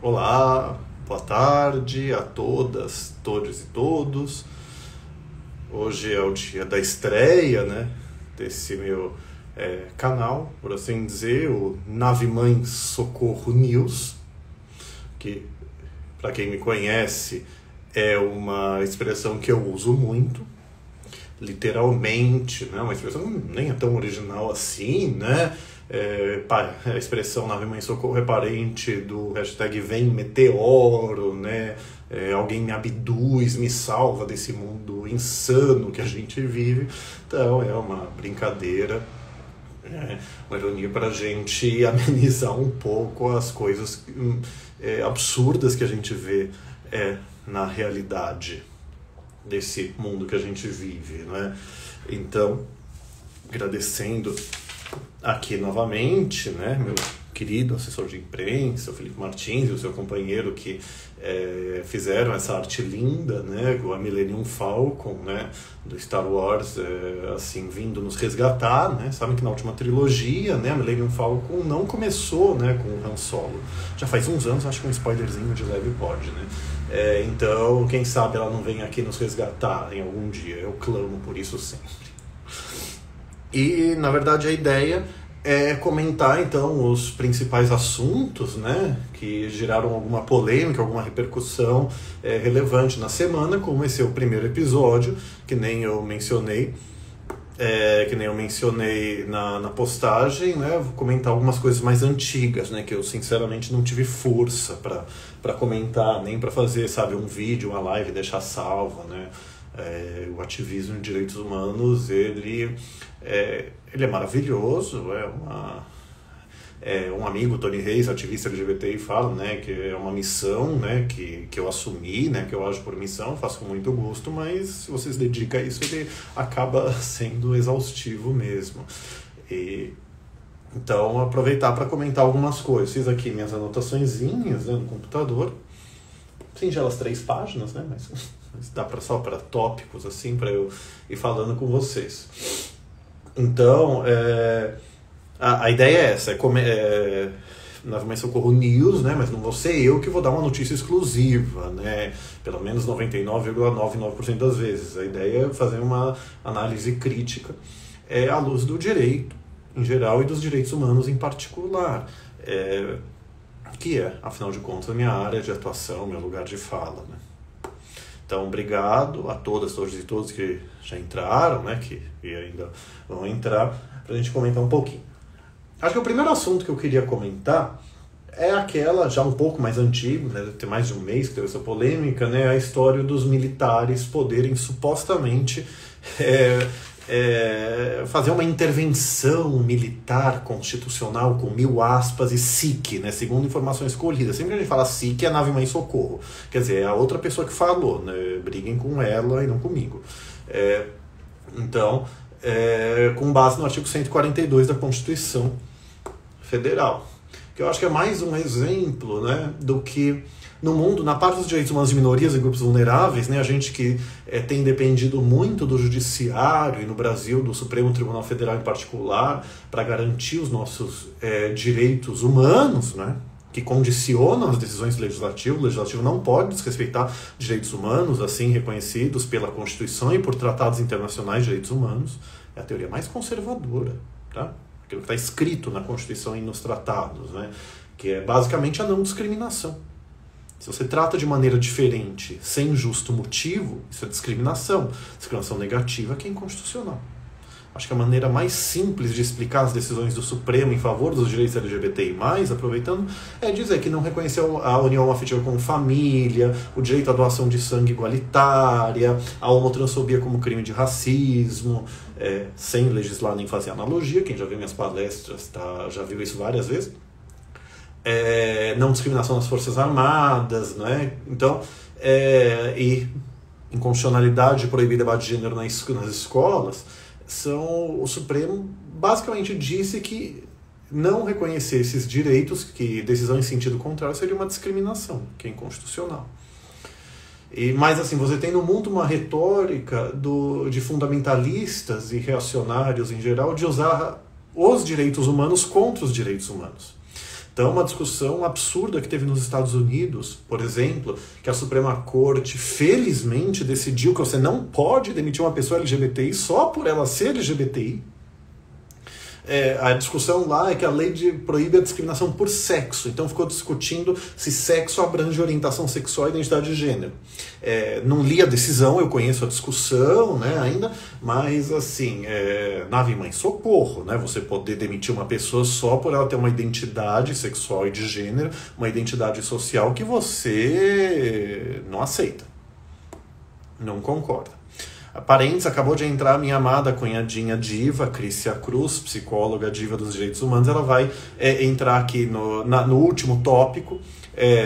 Olá, boa tarde a todas, todos e todos. Hoje é o dia da estreia, né, desse meu canal, por assim dizer, o Nave Mãe Socorro News, que, para quem me conhece, é uma expressão que eu uso muito, literalmente, né, uma expressão nem é tão original assim, né? A expressão Nave Mãe Socorro é parente do hashtag Vem Meteoro, né? Alguém me abduz, me salva desse mundo insano que a gente vive. Então é uma brincadeira, uma ironia para a gente amenizar um pouco as coisas absurdas que a gente vê na realidade desse mundo que a gente vive, né? Então, agradecendo aqui novamente, né, meu querido assessor de imprensa, o Felipe Martins e o seu companheiro que fizeram essa arte linda, né, a Millennium Falcon, né, do Star Wars, assim, vindo nos resgatar, né, sabem que na última trilogia, né, a Millennium Falcon não começou, né, com o Han Solo, já faz uns anos, acho que um spoilerzinho de leve pode, né, então, quem sabe ela não vem aqui nos resgatar em algum dia, eu clamo por isso sempre. E, na verdade, a ideia é comentar, então, os principais assuntos, né, que geraram alguma polêmica, alguma repercussão relevante na semana, como esse é o primeiro episódio, que nem eu mencionei na postagem, né, vou comentar algumas coisas mais antigas, né, que eu, sinceramente, não tive força para comentar, nem para fazer, sabe, um vídeo, uma live e deixar salvo, né. O ativismo de direitos humanos, ele é maravilhoso, um amigo, Tony Reis, ativista LGBT, fala, né, que é uma missão, né, que eu assumi, né, que eu ajo por missão, faço com muito gosto, mas se você se dedica a isso, ele acaba sendo exaustivo mesmo. Então, aproveitar para comentar algumas coisas. Fiz aqui minhas anotaçõezinhas, né, no computador, singelas 3 páginas, né, mas dá só para tópicos, assim, para eu ir falando com vocês. Então, a ideia é essa, Nave Mãe Socorro News, né, mas não vou ser eu que vou dar uma notícia exclusiva, né, pelo menos 99,99% das vezes. A ideia é fazer uma análise crítica à luz do direito em geral e dos direitos humanos em particular, que afinal de contas, a minha área de atuação, meu lugar de fala, né. Então, obrigado a todas, todos e todos que já entraram, né, que ainda vão entrar, para a gente comentar um pouquinho. Acho que o primeiro assunto que eu queria comentar é aquela, já um pouco mais antigo, né, deve ter mais de um mês que teve essa polêmica, né, a história dos militares poderem supostamente fazer uma intervenção militar constitucional com 1000 aspas e SIC, né, segundo informações colhidas. Sempre que a gente fala SIC é Nave Mãe Socorro, quer dizer, é a outra pessoa que falou, né, briguem com ela e não comigo. Então, com base no artigo 142 da Constituição Federal, que eu acho que é mais um exemplo, né, do que no mundo, na parte dos direitos humanos de minorias e grupos vulneráveis, né, a gente que tem dependido muito do judiciário e no Brasil do Supremo Tribunal Federal em particular para garantir os nossos direitos humanos, né, que condicionam as decisões do Legislativo. O Legislativo não pode desrespeitar direitos humanos assim reconhecidos pela Constituição e por tratados internacionais de direitos humanos. É a teoria mais conservadora, tá? Aquilo que está escrito na Constituição e nos tratados, né, que é basicamente a não discriminação. Se você trata de maneira diferente, sem justo motivo, isso é discriminação. Discriminação negativa que é inconstitucional. Acho que a maneira mais simples de explicar as decisões do Supremo em favor dos direitos LGBTI+, aproveitando, é dizer que não reconheceu a união afetiva como família, o direito à doação de sangue igualitária, a homotransfobia como crime de racismo, sem legislar nem fazer analogia. Quem já viu minhas palestras já viu isso várias vezes. Não discriminação nas Forças Armadas, né? Então, e inconstitucionalidade, proibir debate de gênero nas escolas, o Supremo basicamente disse que não reconhecer esses direitos, que decisão em sentido contrário seria uma discriminação, que é inconstitucional. Mas assim, você tem no mundo uma retórica de fundamentalistas e reacionários em geral de usar os direitos humanos contra os direitos humanos. Então, uma discussão absurda que teve nos Estados Unidos, por exemplo, que a Suprema Corte, felizmente, decidiu que você não pode demitir uma pessoa LGBTI só por ela ser LGBTI. A discussão lá é que a lei proíbe a discriminação por sexo. Então ficou discutindo se sexo abrange orientação sexual e identidade de gênero. Não li a decisão, eu conheço a discussão, né, ainda, mas assim, nave mãe, socorro, né, você poder demitir uma pessoa só por ela ter uma identidade sexual e de gênero, uma identidade social que você não aceita, não concorda. Parentes, acabou de entrar a minha amada cunhadinha diva, Crícia Cruz, psicóloga diva dos direitos humanos. Ela vai entrar aqui no último tópico,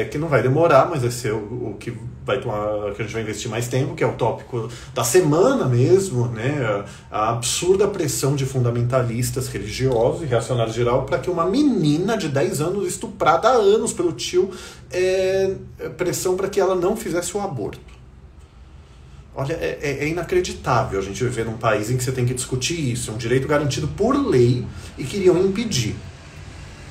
que não vai demorar, mas vai ser o que vai tomar, que a gente vai investir mais tempo, que é o tópico da semana mesmo, né? A absurda pressão de fundamentalistas religiosos e reacionários geral para que uma menina de 10 anos, estuprada há anos pelo tio, pressão para que ela não fizesse o aborto. Olha, é inacreditável a gente viver num país em que você tem que discutir isso. É um direito garantido por lei e queriam impedir.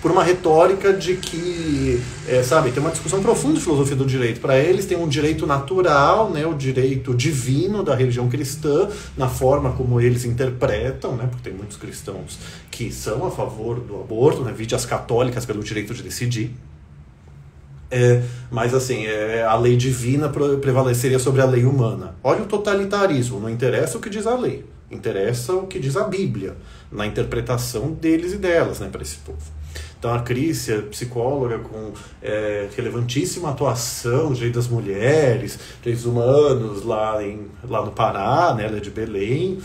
Por uma retórica de que, sabe, tem uma discussão profunda de filosofia do direito. Para eles tem um direito natural, né, o direito divino da religião cristã, na forma como eles interpretam, né, porque tem muitos cristãos que são a favor do aborto, né, vide as católicas pelo direito de decidir. Mas assim, a lei divina prevaleceria sobre a lei humana. Olha o totalitarismo, não interessa o que diz a lei, interessa o que diz a Bíblia, na interpretação deles e delas, né, para esse povo. Então a Crícia, psicóloga com relevantíssima atuação, direito das mulheres, direitos humanos lá no Pará, né, ela é de Belém,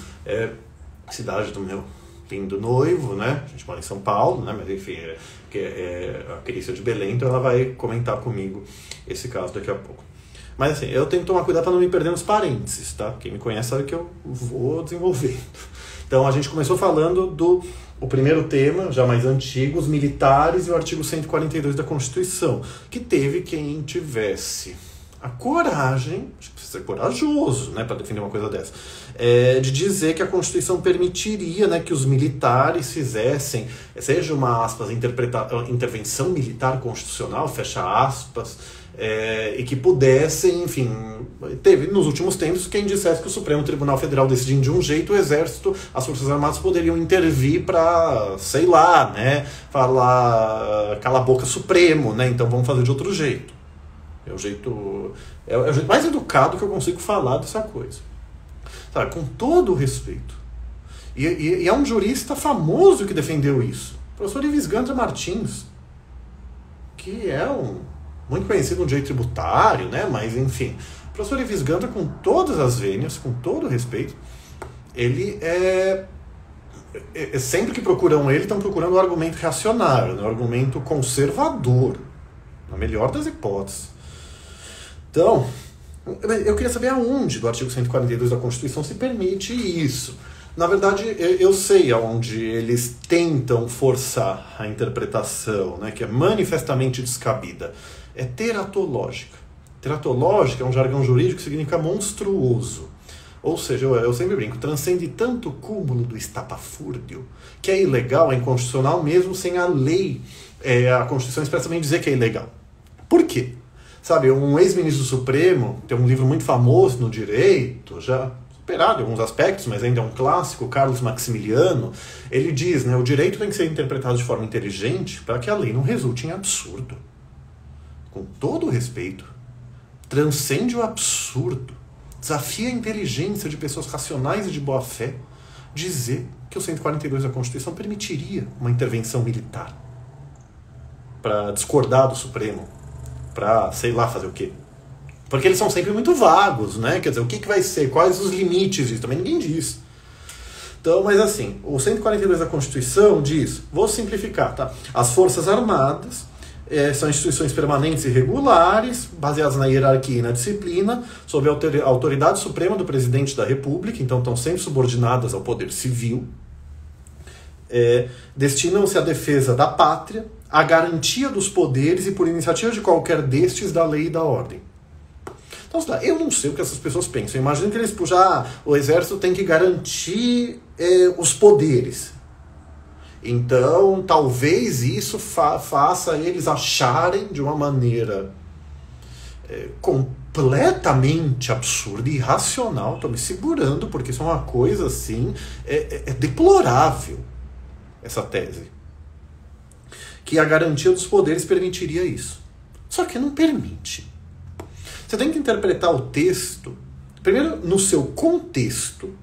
cidade do meu lindo noivo, né? A gente mora em São Paulo, né? Mas enfim, a Crícia de Belém, então ela vai comentar comigo esse caso daqui a pouco. Mas assim, eu tenho que tomar cuidado para não me perder nos parênteses, tá? Quem me conhece sabe que eu vou desenvolvendo. Então a gente começou falando o primeiro tema, já mais antigo, os militares e o artigo 142 da Constituição, que teve quem tivesse a coragem, acho que precisa ser corajoso, né, para defender uma coisa dessa, de dizer que a Constituição permitiria, né, que os militares fizessem, seja uma, aspas, intervenção militar constitucional, fecha aspas, e que pudessem, enfim, teve nos últimos tempos quem dissesse que o Supremo Tribunal Federal decidindo de um jeito, o Exército, as Forças Armadas poderiam intervir para, sei lá, né, falar, cala a boca Supremo, né, então vamos fazer de outro jeito. É o jeito mais educado que eu consigo falar dessa coisa. Sabe, com todo o respeito. E é um jurista famoso que defendeu isso. O professor Ives Gandra Martins, que é muito conhecido no direito tributário, né? Mas, enfim. O professor Ives Gandra, com todas as vênias, com todo o respeito, ele sempre que procuram ele, estão procurando o argumento reacionário, o argumento conservador, na melhor das hipóteses. Então, eu queria saber aonde do artigo 142 da Constituição se permite isso. Na verdade, eu sei aonde eles tentam forçar a interpretação, né, que é manifestamente descabida. É teratológica. Teratológica é um jargão jurídico que significa monstruoso. Ou seja, eu sempre brinco, transcende tanto o cúmulo do estapafúrdio que é ilegal, é inconstitucional mesmo sem a lei, a Constituição expressamente dizer que é ilegal. Por quê? Sabe, um ex-ministro do Supremo, tem um livro muito famoso no direito, já superado em alguns aspectos, mas ainda é um clássico, Carlos Maximiliano, ele diz, né, o direito tem que ser interpretado de forma inteligente para que a lei não resulte em absurdo. Com todo o respeito, transcende o absurdo, desafia a inteligência de pessoas racionais e de boa fé dizer que o 142 da Constituição permitiria uma intervenção militar para discordar do Supremo, para, sei lá, fazer o quê? Porque eles são sempre muito vagos, né? Quer dizer, o que vai ser? Quais os limites disso? Também ninguém diz. Então, mas assim, o 142 da Constituição diz, vou simplificar, tá? As Forças Armadas são instituições permanentes e regulares, baseadas na hierarquia e na disciplina, sob a autoridade suprema do Presidente da República, então estão sempre subordinadas ao poder civil, destinam-se à defesa da pátria, à garantia dos poderes e, por iniciativa de qualquer destes, da lei e da ordem. Então, eu não sei o que essas pessoas pensam. Imagina que eles puxam, o Exército tem que garantir os poderes. Então, talvez isso faça eles acharem de uma maneira completamente absurda e irracional. Estou me segurando, porque isso é uma coisa assim, é deplorável, essa tese. Que a garantia dos poderes permitiria isso. Só que não permite. Você tem que interpretar o texto, primeiro, no seu contexto,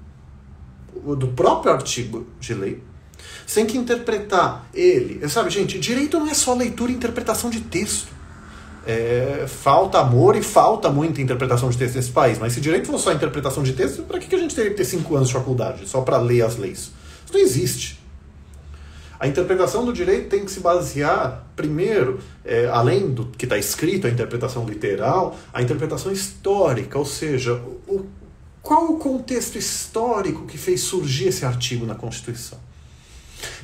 do próprio artigo de lei. Você tem que interpretar ele. Sabe, gente, direito não é só leitura e interpretação de texto. Falta amor e falta muita interpretação de texto nesse país. Mas se direito for só interpretação de texto, para que a gente teria que ter 5 anos de faculdade só para ler as leis? Isso não existe. A interpretação do direito tem que se basear, primeiro, além do que está escrito, a interpretação literal, a interpretação histórica, ou seja, qual o contexto histórico que fez surgir esse artigo na Constituição.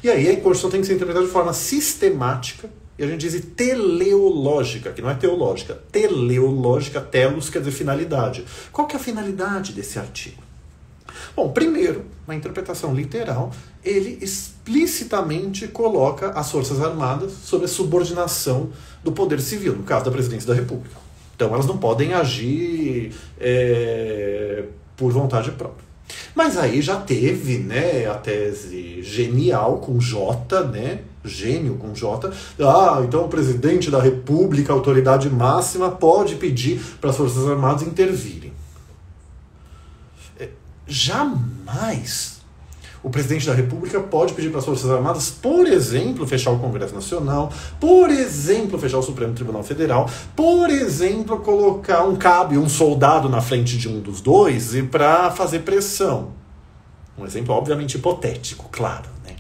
E aí a Constituição tem que ser interpretada de forma sistemática, e a gente diz teleológica, que não é teológica, teleológica, telos quer dizer finalidade. Qual que é a finalidade desse artigo? Bom, primeiro, na interpretação literal, ele explicitamente coloca as Forças Armadas sob a subordinação do poder civil, no caso da Presidência da República. Então elas não podem agir por vontade própria. Mas aí já teve, né, a tese genial com J, né, gênio com J. Então o Presidente da República, a autoridade máxima, pode pedir para as Forças Armadas intervirem. Jamais o Presidente da República pode pedir para as Forças Armadas, por exemplo, fechar o Congresso Nacional, por exemplo, fechar o Supremo Tribunal Federal, por exemplo, colocar um soldado na frente de um dos dois e para fazer pressão. Um exemplo obviamente hipotético, claro, né?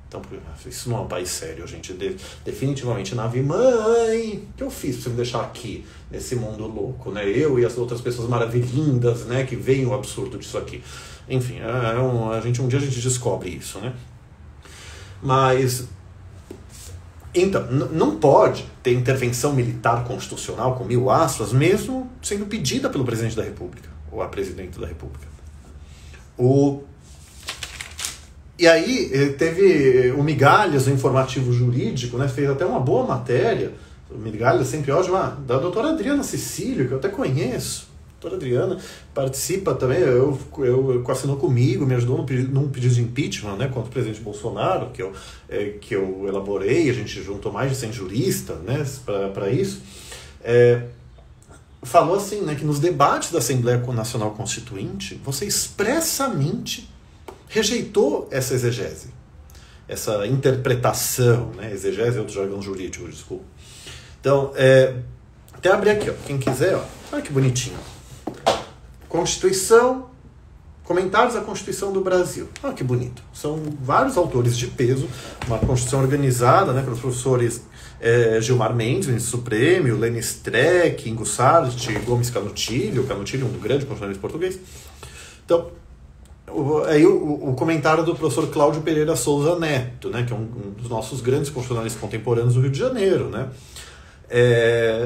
Então, isso não é um país sério, gente. Definitivamente, nave-mãe, o que eu fiz para você me deixar aqui, nesse mundo louco, né? Eu e as outras pessoas maravilhindas, né, que veem o absurdo disso aqui. Enfim, um dia a gente descobre isso, né? Mas, então, não pode ter intervenção militar constitucional, com 1000 aspas, mesmo sendo pedida pelo Presidente da República, ou a Presidente da República. E aí teve o Migalhas, o informativo jurídico, né, fez até uma boa matéria, o Migalhas sempre ótimo, da doutora Adriana Cecílio, que eu até conheço. A doutora Adriana participa também, assinou comigo, me ajudou num pedido de impeachment, né, contra o presidente Bolsonaro, que eu elaborei, a gente juntou mais de 100 juristas, né, para isso. Falou assim, né, que nos debates da Assembleia Nacional Constituinte, você expressamente rejeitou essa exegese, essa interpretação, né, exegese é outro jargão jurídico, desculpa. Então, até abrir aqui, ó, quem quiser, ó, olha que bonitinho. Constituição, comentários à Constituição do Brasil. Olha que bonito. São vários autores de peso, uma Constituição organizada, né, pelos professores Gilmar Mendes, ministro Supremo, Lênin Streck, Ingo Sartre, Gomes Canutilho, um grande constitucionalista português. Então, aí o comentário do professor Cláudio Pereira Souza Neto, né, que é um dos nossos grandes constitucionalistas contemporâneos do Rio de Janeiro, né,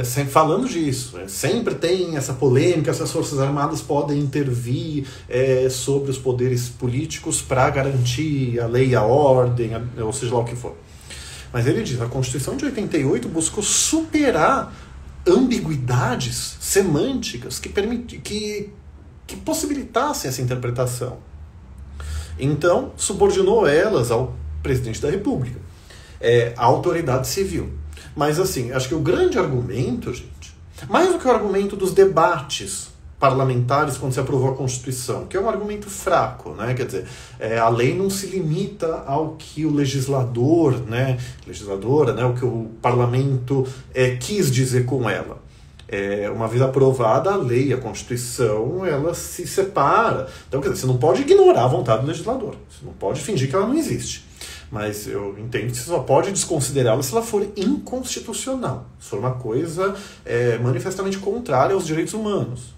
sempre falando disso, sempre tem essa polêmica se as Forças Armadas podem intervir sobre os poderes políticos para garantir a lei e a ordem, ou seja lá o que for. Mas ele diz, a Constituição de 88 buscou superar ambiguidades semânticas que possibilitassem essa interpretação. Então, subordinou elas ao Presidente da República, à autoridade civil. Mas, assim, acho que o grande argumento, gente, mais do que o argumento dos debates parlamentares quando se aprovou a Constituição, que é um argumento fraco, né? Quer dizer, a lei não se limita ao que o legislador, né, legisladora, né, o que o parlamento quis dizer com ela. Uma vez aprovada a lei, a Constituição, ela se separa. Então, quer dizer, você não pode ignorar a vontade do legislador, você não pode fingir que ela não existe. Mas eu entendo que você só pode desconsiderá-la se ela for inconstitucional, se for uma coisa manifestamente contrária aos direitos humanos,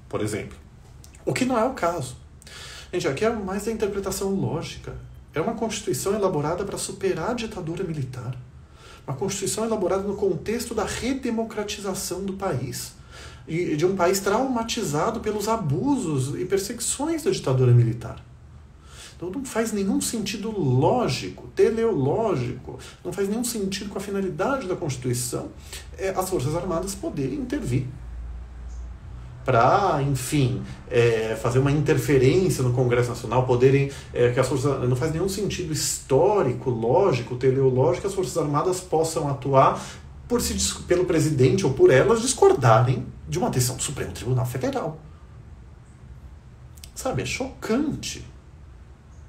por exemplo. O que não é o caso. Gente, aqui é mais da interpretação lógica. É uma Constituição elaborada para superar a ditadura militar. Uma Constituição elaborada no contexto da redemocratização do país. E de um país traumatizado pelos abusos e perseguições da ditadura militar. Então não faz nenhum sentido lógico, teleológico, não faz nenhum sentido com a finalidade da Constituição as Forças Armadas poderem intervir para, enfim, fazer uma interferência no Congresso Nacional, poderem, que as Forças, não faz nenhum sentido histórico, lógico, teleológico, que as Forças Armadas possam atuar pelo presidente ou por elas discordarem de uma decisão do Supremo Tribunal Federal. Sabe, é chocante.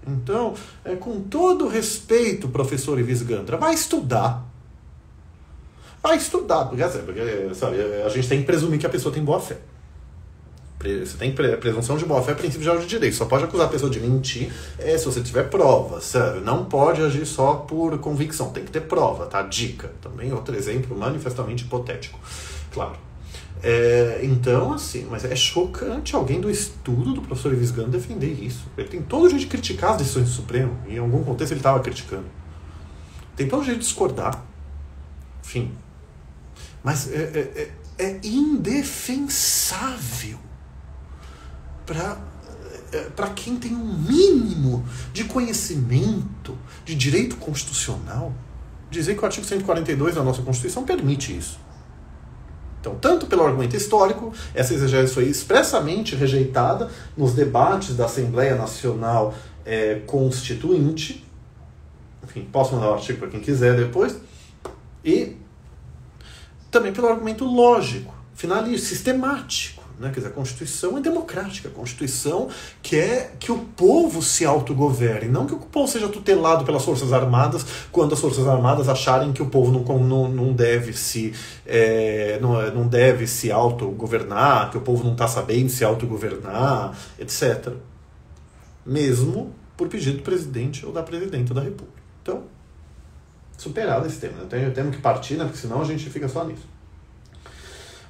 Então, com todo respeito, professor Ives Gandra, vai estudar. Vai estudar, porque sabe, a gente tem que presumir que a pessoa tem boa fé. Você tem presunção de boa fé, princípio geral de direito. Só pode acusar a pessoa de mentir se você tiver prova, sabe? Não pode agir só por convicção, tem que ter prova, tá? Dica. Também outro exemplo manifestamente hipotético. Claro. Então, assim, mas é chocante alguém do estudo do professor Ives Gandra defender isso. Ele tem todo o jeito de criticar as decisões do Supremo, e em algum contexto ele estava criticando. Tem todo o jeito de discordar. Enfim. Mas é indefensável para quem tem um mínimo de conhecimento de direito constitucional dizer que o artigo 142 da nossa Constituição permite isso. Então, tanto pelo argumento histórico, essa exegese foi expressamente rejeitada nos debates da Assembleia Nacional Constituinte. Enfim, posso mandar o artigo para quem quiser depois. E também pelo argumento lógico, finalista, sistemático. Né? Quer dizer, a Constituição é democrática. A Constituição quer que o povo se autogoverne, não que o povo seja tutelado pelas Forças Armadas quando as Forças Armadas acharem que o povo não deve se autogovernar, que o povo não está sabendo se autogovernar, etc. Mesmo por pedido do presidente ou da presidenta da República. Então, superado esse tema. Temos que partir, né? Porque senão a gente fica só nisso.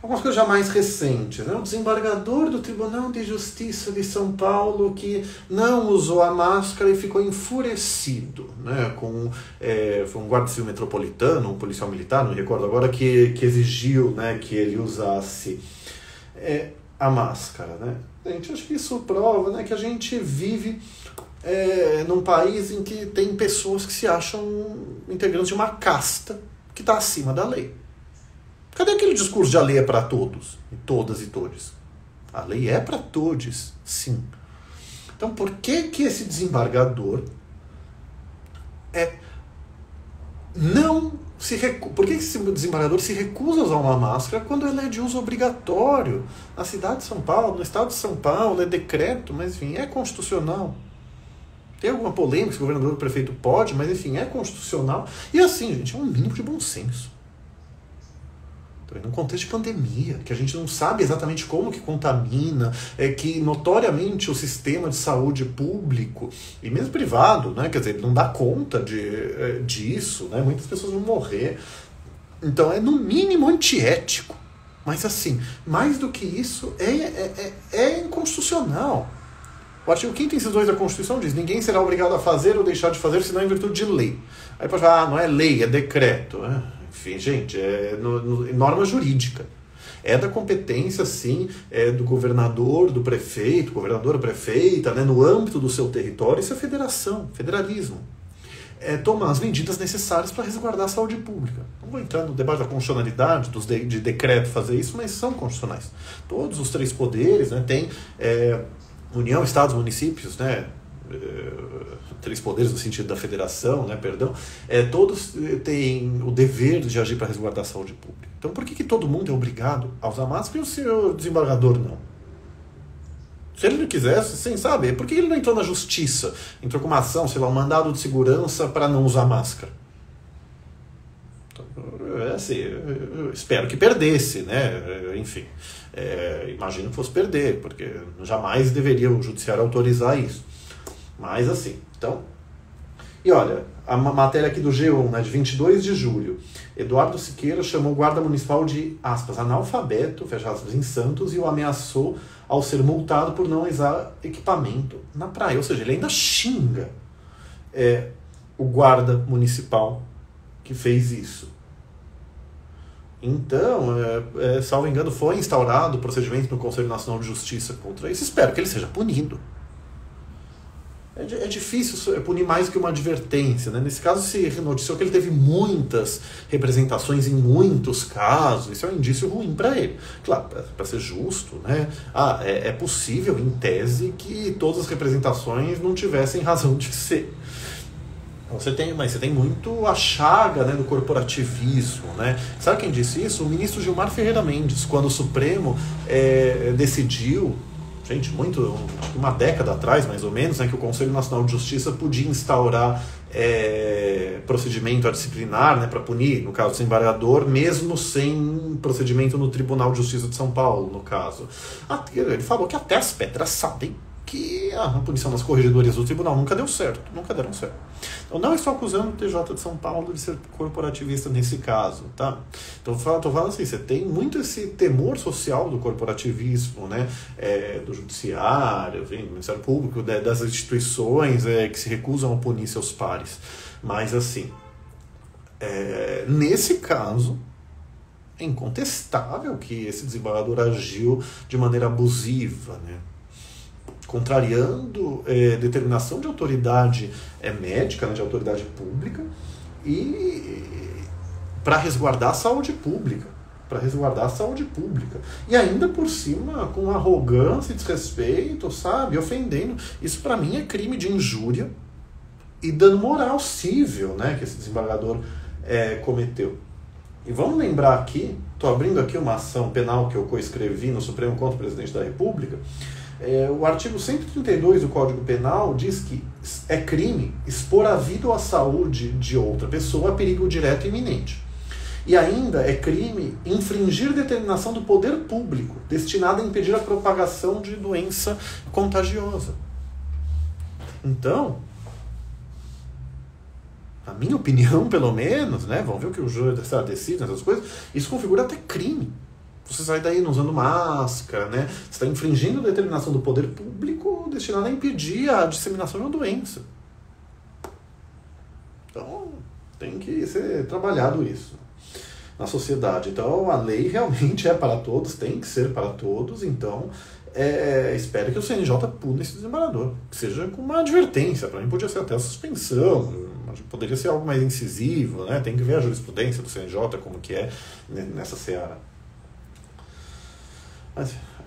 Algumas coisas já mais recentes. Né? O desembargador do Tribunal de Justiça de São Paulo que não usou a máscara e ficou enfurecido, né? Foi um guarda civil metropolitano, um policial militar, não me recordo agora, que exigiu, né, que ele usasse a máscara. Né? Gente, acho que isso prova, né, que a gente vive num país em que tem pessoas que se acham integrantes de uma casta que está acima da lei. Cadê aquele discurso de a lei é para todos, e todas e todos? A lei é para todos, sim. Então, por que esse desembargador por que esse desembargador se recusa a usar uma máscara quando ela é de uso obrigatório? Na cidade de São Paulo, no estado de São Paulo, é decreto, mas enfim, é constitucional. Tem alguma polêmica se o governador ou o prefeito pode, mas enfim, é constitucional. E assim, gente, é um mínimo de bom senso. Num contexto de pandemia, que a gente não sabe exatamente como que contamina, que notoriamente o sistema de saúde público, e mesmo privado, né, quer dizer, não dá conta disso, né, muitas pessoas vão morrer. Então é no mínimo antiético. Mas assim, mais do que isso, é inconstitucional. O artigo 5º, inciso 2 da Constituição diz: ninguém será obrigado a fazer ou deixar de fazer, senão em virtude de lei. Aí pode falar, não é lei, é decreto. Enfim, gente, é norma jurídica. É da competência, sim, do governador, do prefeito, governadora, prefeita, né, no âmbito do seu território. Isso é federação, federalismo. Tomar as medidas necessárias para resguardar a saúde pública. Não vou entrar no debate da constitucionalidade, de decreto fazer isso, mas são constitucionais. Todos os 3 poderes, né, têm União, Estados, municípios, né, 3 poderes no sentido da federação, né, perdão, todos têm o dever de agir para resguardar a saúde pública. Então por que todo mundo é obrigado a usar máscara e o seu desembargador não? Se ele não quisesse, sem saber, por que ele não entrou na justiça? Entrou com uma ação, sei lá, um mandado de segurança para não usar máscara? Então, assim, eu espero que perdesse, né? Enfim, imagino que fosse perder, porque jamais deveria o judiciário autorizar isso. Mas assim, então... E olha, a matéria aqui do G1, né, de 22 de julho. Eduardo Siqueira chamou o guarda municipal de, aspas, analfabeto, fecha aspas, em Santos, e o ameaçou ao ser multado por não usar equipamento na praia. Ou seja, ele ainda xinga o guarda municipal que fez isso. Então, salvo engano, foi instaurado o procedimento no Conselho Nacional de Justiça contra isso. Espero que ele seja punido. é difícil punir mais que uma advertência, né? Nesse caso se noticiou que ele teve muitas representações em muitos casos, isso é um indício ruim para ele. Claro, para ser justo, né? É possível, em tese, que todas as representações não tivessem razão de ser. Mas você tem muito a chaga, né, do corporativismo, né? Sabe quem disse isso? O ministro Gilmar Ferreira Mendes, quando o Supremo decidiu, uma década atrás, mais ou menos, né, que o Conselho Nacional de Justiça podia instaurar procedimento disciplinar, né, para punir, no caso do desembargador, mesmo sem procedimento no Tribunal de Justiça de São Paulo, no caso. Ele falou que até as pedras sabem que a punição nas corregedorias do tribunal nunca deram certo. Eu não estou acusando o TJ de São Paulo de ser corporativista nesse caso, tá? Então, estou falando assim, você tem muito esse temor social do corporativismo, né? Do judiciário, do Ministério Público, das instituições que se recusam a punir seus pares. Mas, assim, nesse caso, é incontestável que esse desembargador agiu de maneira abusiva, né? Contrariando determinação de autoridade médica, né, de autoridade pública, e para resguardar a saúde pública. E ainda por cima, com arrogância e desrespeito, sabe? Ofendendo. Isso para mim é crime de injúria e dano moral cível, né, que esse desembargador cometeu. E vamos lembrar aqui, estou abrindo aqui uma ação penal que eu coescrevi no Supremo contra o Presidente da República. O artigo 132 do Código Penal diz que é crime expor a vida ou a saúde de outra pessoa a perigo direto e iminente. E ainda é crime infringir determinação do poder público destinada a impedir a propagação de doença contagiosa. Então, na minha opinião, pelo menos, né, vamos ver o que o júri decide nessas coisas, isso configura até crime. Você sai daí não usando máscara, né? Você está infringindo a determinação do poder público destinada a impedir a disseminação de uma doença. Então, tem que ser trabalhado isso na sociedade. Então, a lei realmente é para todos, tem que ser para todos. Então, espero que o CNJ puna esse desembargador. Que seja com uma advertência. Para mim, podia ser até a suspensão. Poderia ser algo mais incisivo, né? Tem que ver a jurisprudência do CNJ, como que é nessa seara.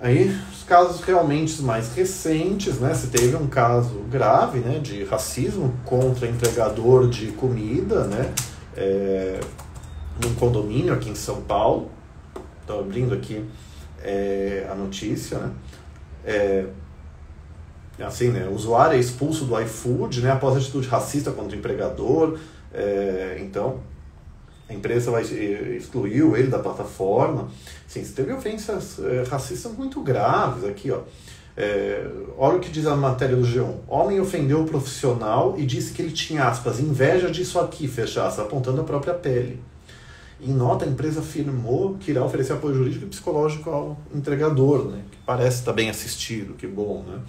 Aí, os casos realmente mais recentes, né, se teve um caso grave, né, de racismo contra entregador de comida, né, num condomínio aqui em São Paulo. Estou abrindo aqui a notícia, né, assim, né, o usuário é expulso do iFood, né, após atitude racista contra o empregador. Então, a empresa excluiu ele da plataforma. Sim, teve ofensas racistas muito graves aqui, ó. Olha o que diz a matéria do G1. Homem ofendeu o profissional e disse que ele tinha, aspas, inveja disso aqui, fecha aspas, apontando a própria pele. Em nota, a empresa afirmou que irá oferecer apoio jurídico e psicológico ao entregador, né, que parece estar bem assistido, que bom, né?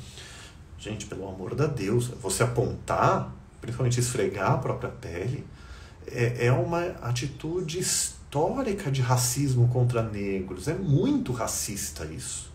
Gente, pelo amor de Deus, você apontar, principalmente esfregar a própria pele, é uma atitude histórica de racismo contra negros. É muito racista isso.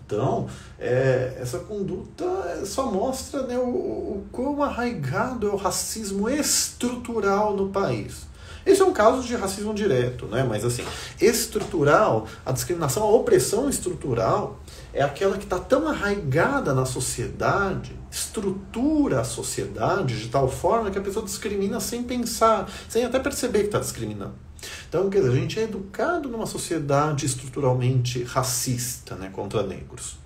Então, essa conduta só mostra, né, o quão arraigado é o racismo estrutural no país. Esse é um caso de racismo direto, né? Mas assim, estrutural, a discriminação, a opressão estrutural é aquela que está tão arraigada na sociedade, estrutura a sociedade de tal forma que a pessoa discrimina sem pensar, sem até perceber que está discriminando. Então, quer dizer, a gente é educado numa sociedade estruturalmente racista, né, contra negros.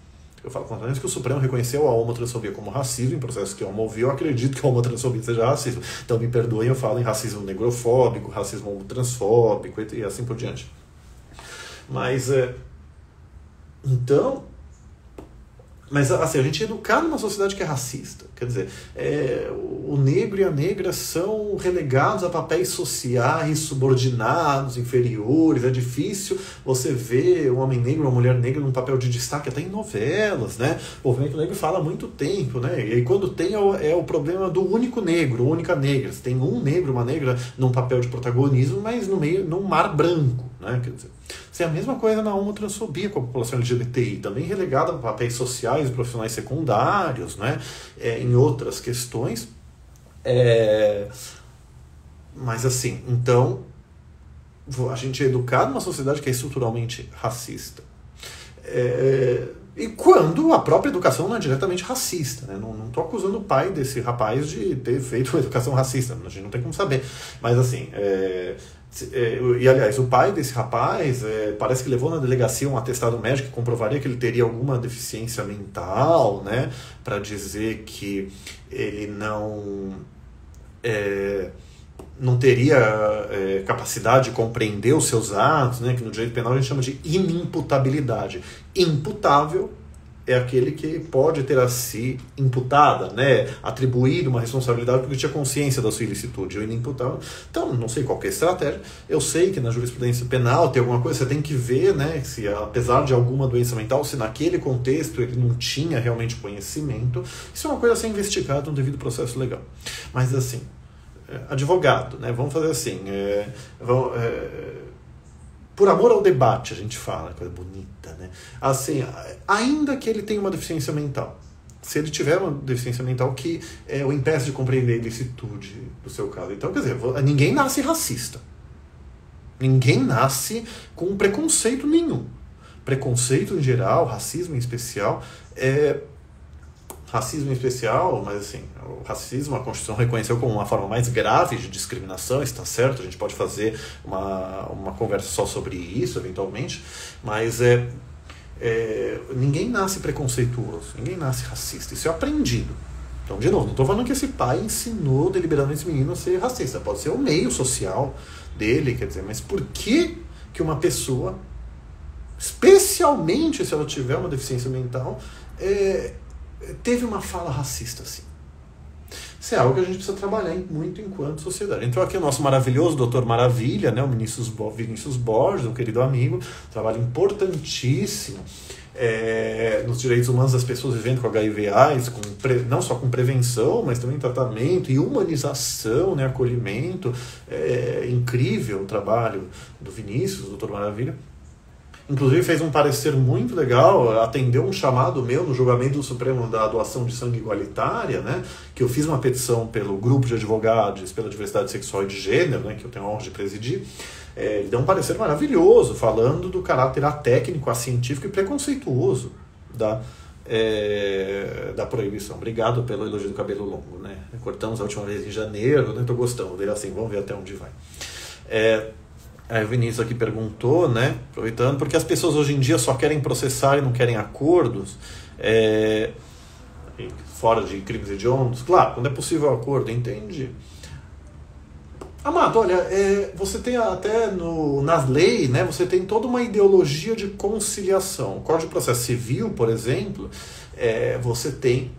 Eu falo contra negros que o Supremo reconheceu a homotransfobia como racismo, em processo que eu ouvi, eu acredito que a homotransfobia seja racismo. Então, me perdoem, eu falo em racismo negrofóbico, racismo homotransfóbico e assim por diante. Mas, então... Mas, assim, a gente é educado numa sociedade que é racista. Quer dizer, o negro e a negra são relegados a papéis sociais, subordinados, inferiores. É difícil você ver um homem negro, uma mulher negra num papel de destaque, até em novelas, né? O movimento negro fala há muito tempo, né? E aí, quando tem, é o problema do único negro, única negra. Você tem um negro, uma negra, num papel de protagonismo, mas no meio, num mar branco. né? Quer dizer, é a mesma coisa na homotransfobia com a população LGBTI, também relegada a papéis sociais e profissionais secundários, né? Em outras questões. Mas assim, então, a gente é educado numa sociedade que é estruturalmente racista. E quando a própria educação não é diretamente racista, né? Não estou acusando o pai desse rapaz de ter feito uma educação racista, a gente não tem como saber. Mas assim, e aliás, o pai desse rapaz parece que levou na delegacia um atestado médico que comprovaria que ele teria alguma deficiência mental, né? Para dizer que ele não teria capacidade de compreender os seus atos, né, que no direito penal a gente chama de inimputabilidade. Imputável é aquele que pode ter a si imputada, né, atribuído uma responsabilidade porque tinha consciência da sua ilicitude. O inimputável, então, não sei qual que é a estratégia. Eu sei que na jurisprudência penal tem alguma coisa, você tem que ver, né, se apesar de alguma doença mental, se naquele contexto ele não tinha realmente conhecimento. Isso é uma coisa a ser investigada no devido processo legal. Mas assim, advogado, né? Vamos fazer assim, por amor ao debate, a gente fala, coisa bonita, né? Assim, ainda que ele tenha uma deficiência mental, se ele tiver uma deficiência mental que o impeça de compreender a ilicitude do seu caso, então, quer dizer, ninguém nasce racista, ninguém nasce com preconceito nenhum. Preconceito em geral, racismo em especial, racismo em especial, mas assim, o racismo a Constituição reconheceu como uma forma mais grave de discriminação, está certo, a gente pode fazer uma conversa só sobre isso, eventualmente, mas ninguém nasce preconceituoso, ninguém nasce racista, isso é aprendido. Então, de novo, não estou falando que esse pai ensinou deliberadamente esse menino a ser racista, pode ser o meio social dele, quer dizer, mas por que uma pessoa, especialmente se ela tiver uma deficiência mental, teve uma fala racista, assim? Isso é algo que a gente precisa trabalhar muito enquanto sociedade. Entrou aqui o nosso maravilhoso Doutor Maravilha, né, o Vinícius Borges, um querido amigo, trabalho importantíssimo nos direitos humanos das pessoas vivendo com HIV/AIDS, não só com prevenção, mas também tratamento e humanização, né, acolhimento. Incrível o trabalho do Vinícius, Doutor Maravilha. Inclusive fez um parecer muito legal, atendeu um chamado meu no julgamento do Supremo da doação de sangue igualitária, né, que eu fiz uma petição pelo grupo de advogados pela diversidade sexual e de gênero, né, que eu tenho a honra de presidir. Ele deu um parecer maravilhoso, falando do caráter atécnico, científico e preconceituoso da proibição. Obrigado pelo elogio do cabelo longo, né? Cortamos a última vez em janeiro, né? Estou gostando dele assim, vamos ver até onde vai. Aí o Vinícius aqui perguntou, né, aproveitando, porque as pessoas hoje em dia só querem processar e não querem acordos, fora de crimes hediondos. Claro, quando é possível o acordo, entendi. Amado, olha, você tem até nas leis, né, você tem toda uma ideologia de conciliação. O Código de Processo Civil, por exemplo, você tem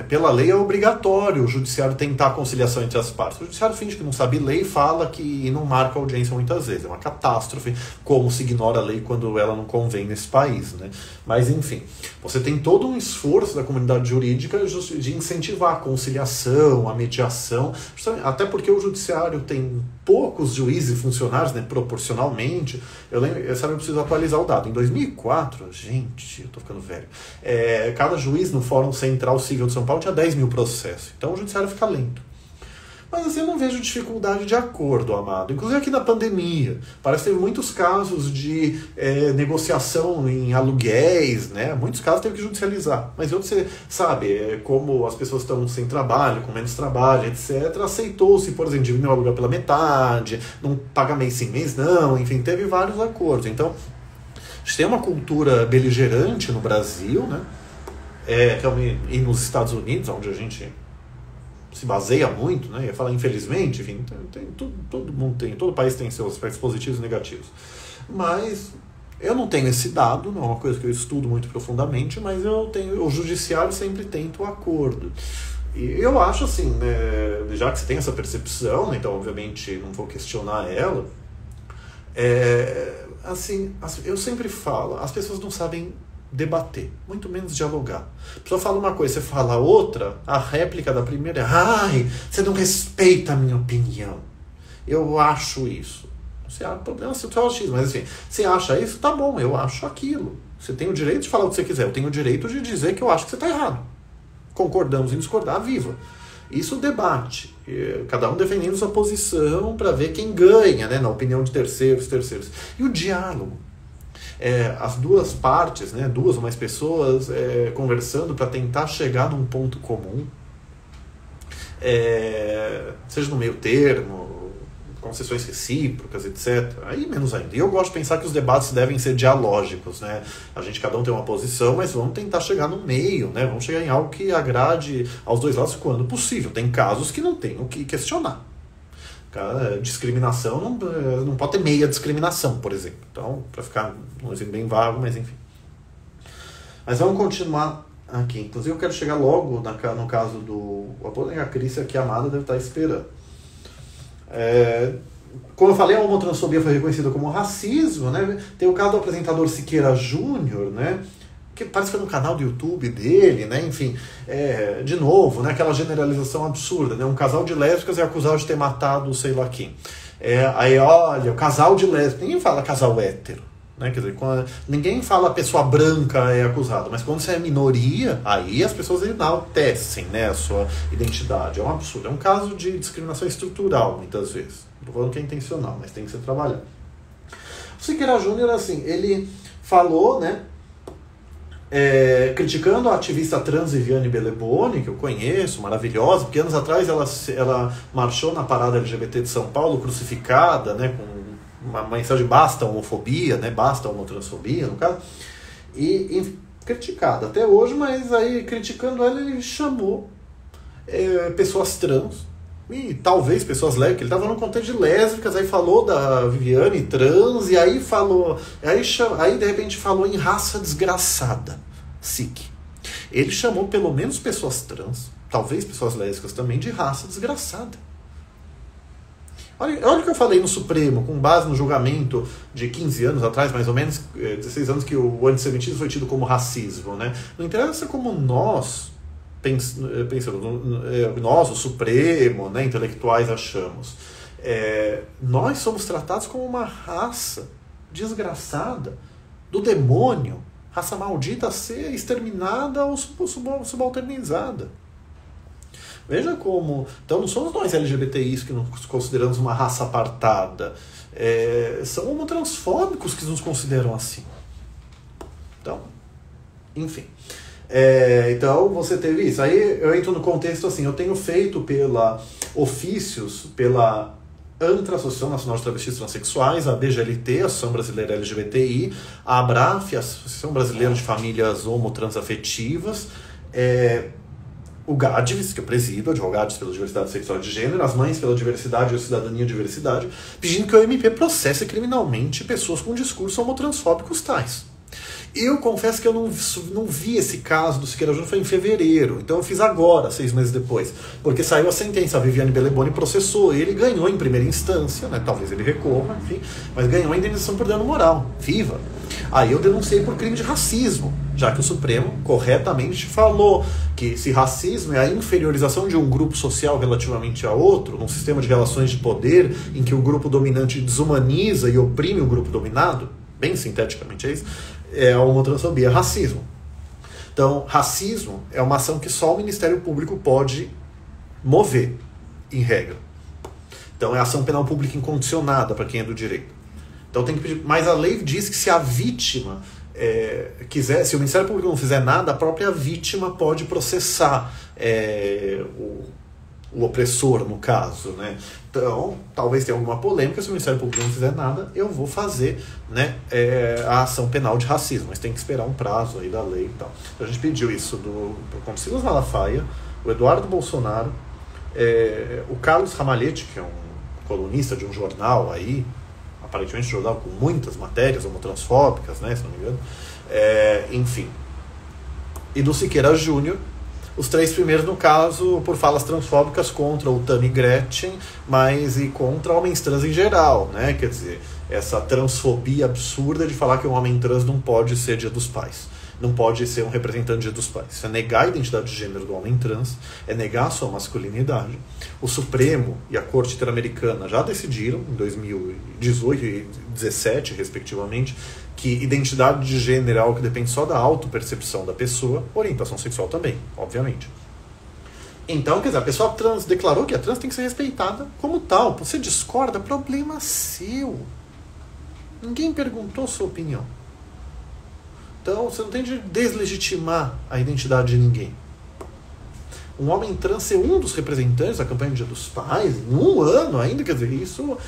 pela lei é obrigatório o judiciário tentar a conciliação entre as partes. O judiciário finge que não sabe lei e fala e não marca audiência muitas vezes. É uma catástrofe como se ignora a lei quando ela não convém nesse país, né? Mas enfim, você tem todo um esforço da comunidade jurídica de incentivar a conciliação, a mediação, até porque o judiciário tem poucos juízes e funcionários, né, proporcionalmente. Eu preciso atualizar o dado. Em 2004, gente, eu tô ficando velho, cada juiz no Fórum Central Civil de São Paulo tinha 10 mil processos. Então o judiciário fica lento. Mas assim, eu não vejo dificuldade de acordo, Amado. Inclusive aqui na pandemia, parece que teve muitos casos de negociação em aluguéis, né? Muitos casos teve que judicializar. Mas você sabe, como as pessoas estão sem trabalho, com menos trabalho, etc., aceitou-se, por exemplo, diminuir o aluguel pela metade, não paga mês sim, mês não, enfim, teve vários acordos. Então, a gente tem uma cultura beligerante no Brasil, né? E nos Estados Unidos, onde a gente se baseia muito, né? Eu ia falar infelizmente, enfim, todo mundo tem, todo país tem seus aspectos positivos e negativos. Mas eu não tenho esse dado, não é uma coisa que eu estudo muito profundamente, mas o judiciário sempre tenta o acordo. E eu acho assim, né, já que você tem essa percepção, né, então obviamente não vou questionar ela, assim, eu sempre falo, as pessoas não sabem debater, muito menos dialogar. A pessoa fala uma coisa, você fala outra, a réplica da primeira é: ai, você não respeita a minha opinião. Eu acho isso. Você acha problema seu X, mas assim, você acha isso? Tá bom, eu acho aquilo. Você tem o direito de falar o que você quiser, eu tenho o direito de dizer que eu acho que você está errado. Concordamos em discordar, viva. Isso debate, cada um defendendo sua posição para ver quem ganha, né, na opinião de terceiros. E o diálogo. As duas partes, né, duas ou mais pessoas conversando para tentar chegar num ponto comum, seja no meio termo, concessões recíprocas, etc. Aí menos ainda. E eu gosto de pensar que os debates devem ser dialógicos, né? Cada um tem uma posição, mas vamos tentar chegar no meio, né? Vamos chegar em algo que agrade aos dois lados quando possível. Tem casos que não tem o que questionar. Discriminação não pode ter meia discriminação, por exemplo. Então, para ficar um exemplo bem vago, mas enfim. Mas vamos continuar aqui. Inclusive eu quero chegar logo no caso do... A Cris aqui, a Amada, deve estar esperando. Como eu falei, a homotransfobia foi reconhecida como racismo, né? Tem o caso do apresentador Siqueira Júnior, né? Que parece que foi no canal do YouTube dele, né? Enfim, de novo, né? Aquela generalização absurda, né? Um casal de lésbicas é acusado de ter matado sei lá quem. Aí, olha, o casal de lésbicas, ninguém fala casal hétero, né? Quer dizer, ninguém fala pessoa branca é acusada, mas quando você é minoria, aí as pessoas enaltecem, né, a sua identidade. É um absurdo, é um caso de discriminação estrutural, muitas vezes. Não estou falando que é intencional, mas tem que ser trabalhado. O Siqueira Júnior, assim, ele falou, né, criticando a ativista trans Viviane Beleboni, que eu conheço, maravilhosa, porque anos atrás ela marchou na parada LGBT de São Paulo, crucificada, né, com uma mensagem basta a homofobia, né, basta a homotransfobia, no caso, e criticada até hoje, mas aí criticando ela, ele chamou pessoas trans, e talvez pessoas lésbicas, ele estava no contexto de lésbicas, aí falou da Viviane trans, e aí falou, aí de repente falou em raça desgraçada, SIC. Ele chamou pelo menos pessoas trans, talvez pessoas lésbicas também, de raça desgraçada. Olha o que eu falei no Supremo, com base no julgamento de 15 anos atrás, mais ou menos, 16 anos, que o antissemitismo foi tido como racismo, né? Não interessa como nós pensamos, nós, o Supremo, né, intelectuais, achamos. Nós somos tratados como uma raça desgraçada do demônio, raça maldita a ser exterminada ou subalternizada. Veja como... Então não somos nós LGBTIs que nos consideramos uma raça apartada. São homotransfóbicos que nos consideram assim. Então, enfim. Então você teve isso. Aí eu entro no contexto assim, eu tenho feito ofícios pela ANTRA, Associação Nacional de Travestis Transsexuais, a BGLT, a Associação Brasileira LGBTI, a ABRAF, a Associação Brasileira de Famílias Homotransafetivas, o GADVES, que eu presido, Advogados pela Diversidade Sexual e de Gênero, as Mães pela Diversidade e a Cidadania e Diversidade, pedindo que o MP processe criminalmente pessoas com discursos homotransfóbicos tais. Eu confesso que eu não vi esse caso do Siqueira Júnior, foi em fevereiro, então eu fiz agora, 6 meses depois, porque saiu a sentença, a Viviane Beleboni processou ele, ganhou em primeira instância, né, talvez ele recorra, enfim, mas ganhou a indenização por dano moral, viva! Aí eu denunciei por crime de racismo, já que o Supremo corretamente falou que esse racismo é a inferiorização de um grupo social relativamente a outro, num sistema de relações de poder em que o grupo dominante desumaniza e oprime o grupo dominado, bem sinteticamente é isso, é a homotransfobia, racismo. Então, racismo é uma ação que só o Ministério Público pode mover, em regra. Então, é ação penal pública incondicionada para quem é do direito. Então, tem que pedir. Mas a lei diz que se a vítima quiser, se o Ministério Público não fizer nada, a própria vítima pode processar o opressor, no caso, né? Então, talvez tenha alguma polêmica, se o Ministério Público não fizer nada, eu vou fazer, né, a ação penal de racismo, mas tem que esperar um prazo aí da lei e tal. Então, a gente pediu isso do Silas Malafaia, o Eduardo Bolsonaro, o Carlos Ramalhete, que é um colunista de um jornal aí, aparentemente um jornal com muitas matérias homotransfóbicas, né, se não me engano, enfim, e do Siqueira Júnior. Os 3 primeiros, no caso, por falas transfóbicas contra o Tammy Gretchen, mas e contra homens trans em geral, né? Quer dizer, essa transfobia absurda de falar que um homem trans não pode ser Dia dos Pais. não pode ser um representante dos pais. Isso é negar a identidade de gênero do homem trans, é negar a sua masculinidade. O Supremo e a Corte Interamericana já decidiram, em 2018 e 2017, respectivamente, que identidade de gênero é algo que depende só da autopercepção da pessoa, orientação sexual também, obviamente. Então, quer dizer, a pessoa trans declarou que a trans tem que ser respeitada como tal. Você discorda, problema seu. Ninguém perguntou sua opinião. Então, você não tem de deslegitimar a identidade de ninguém. Um homem trans ser um dos representantes da campanha do Dia dos Pais, em um ano ainda, quer dizer, isso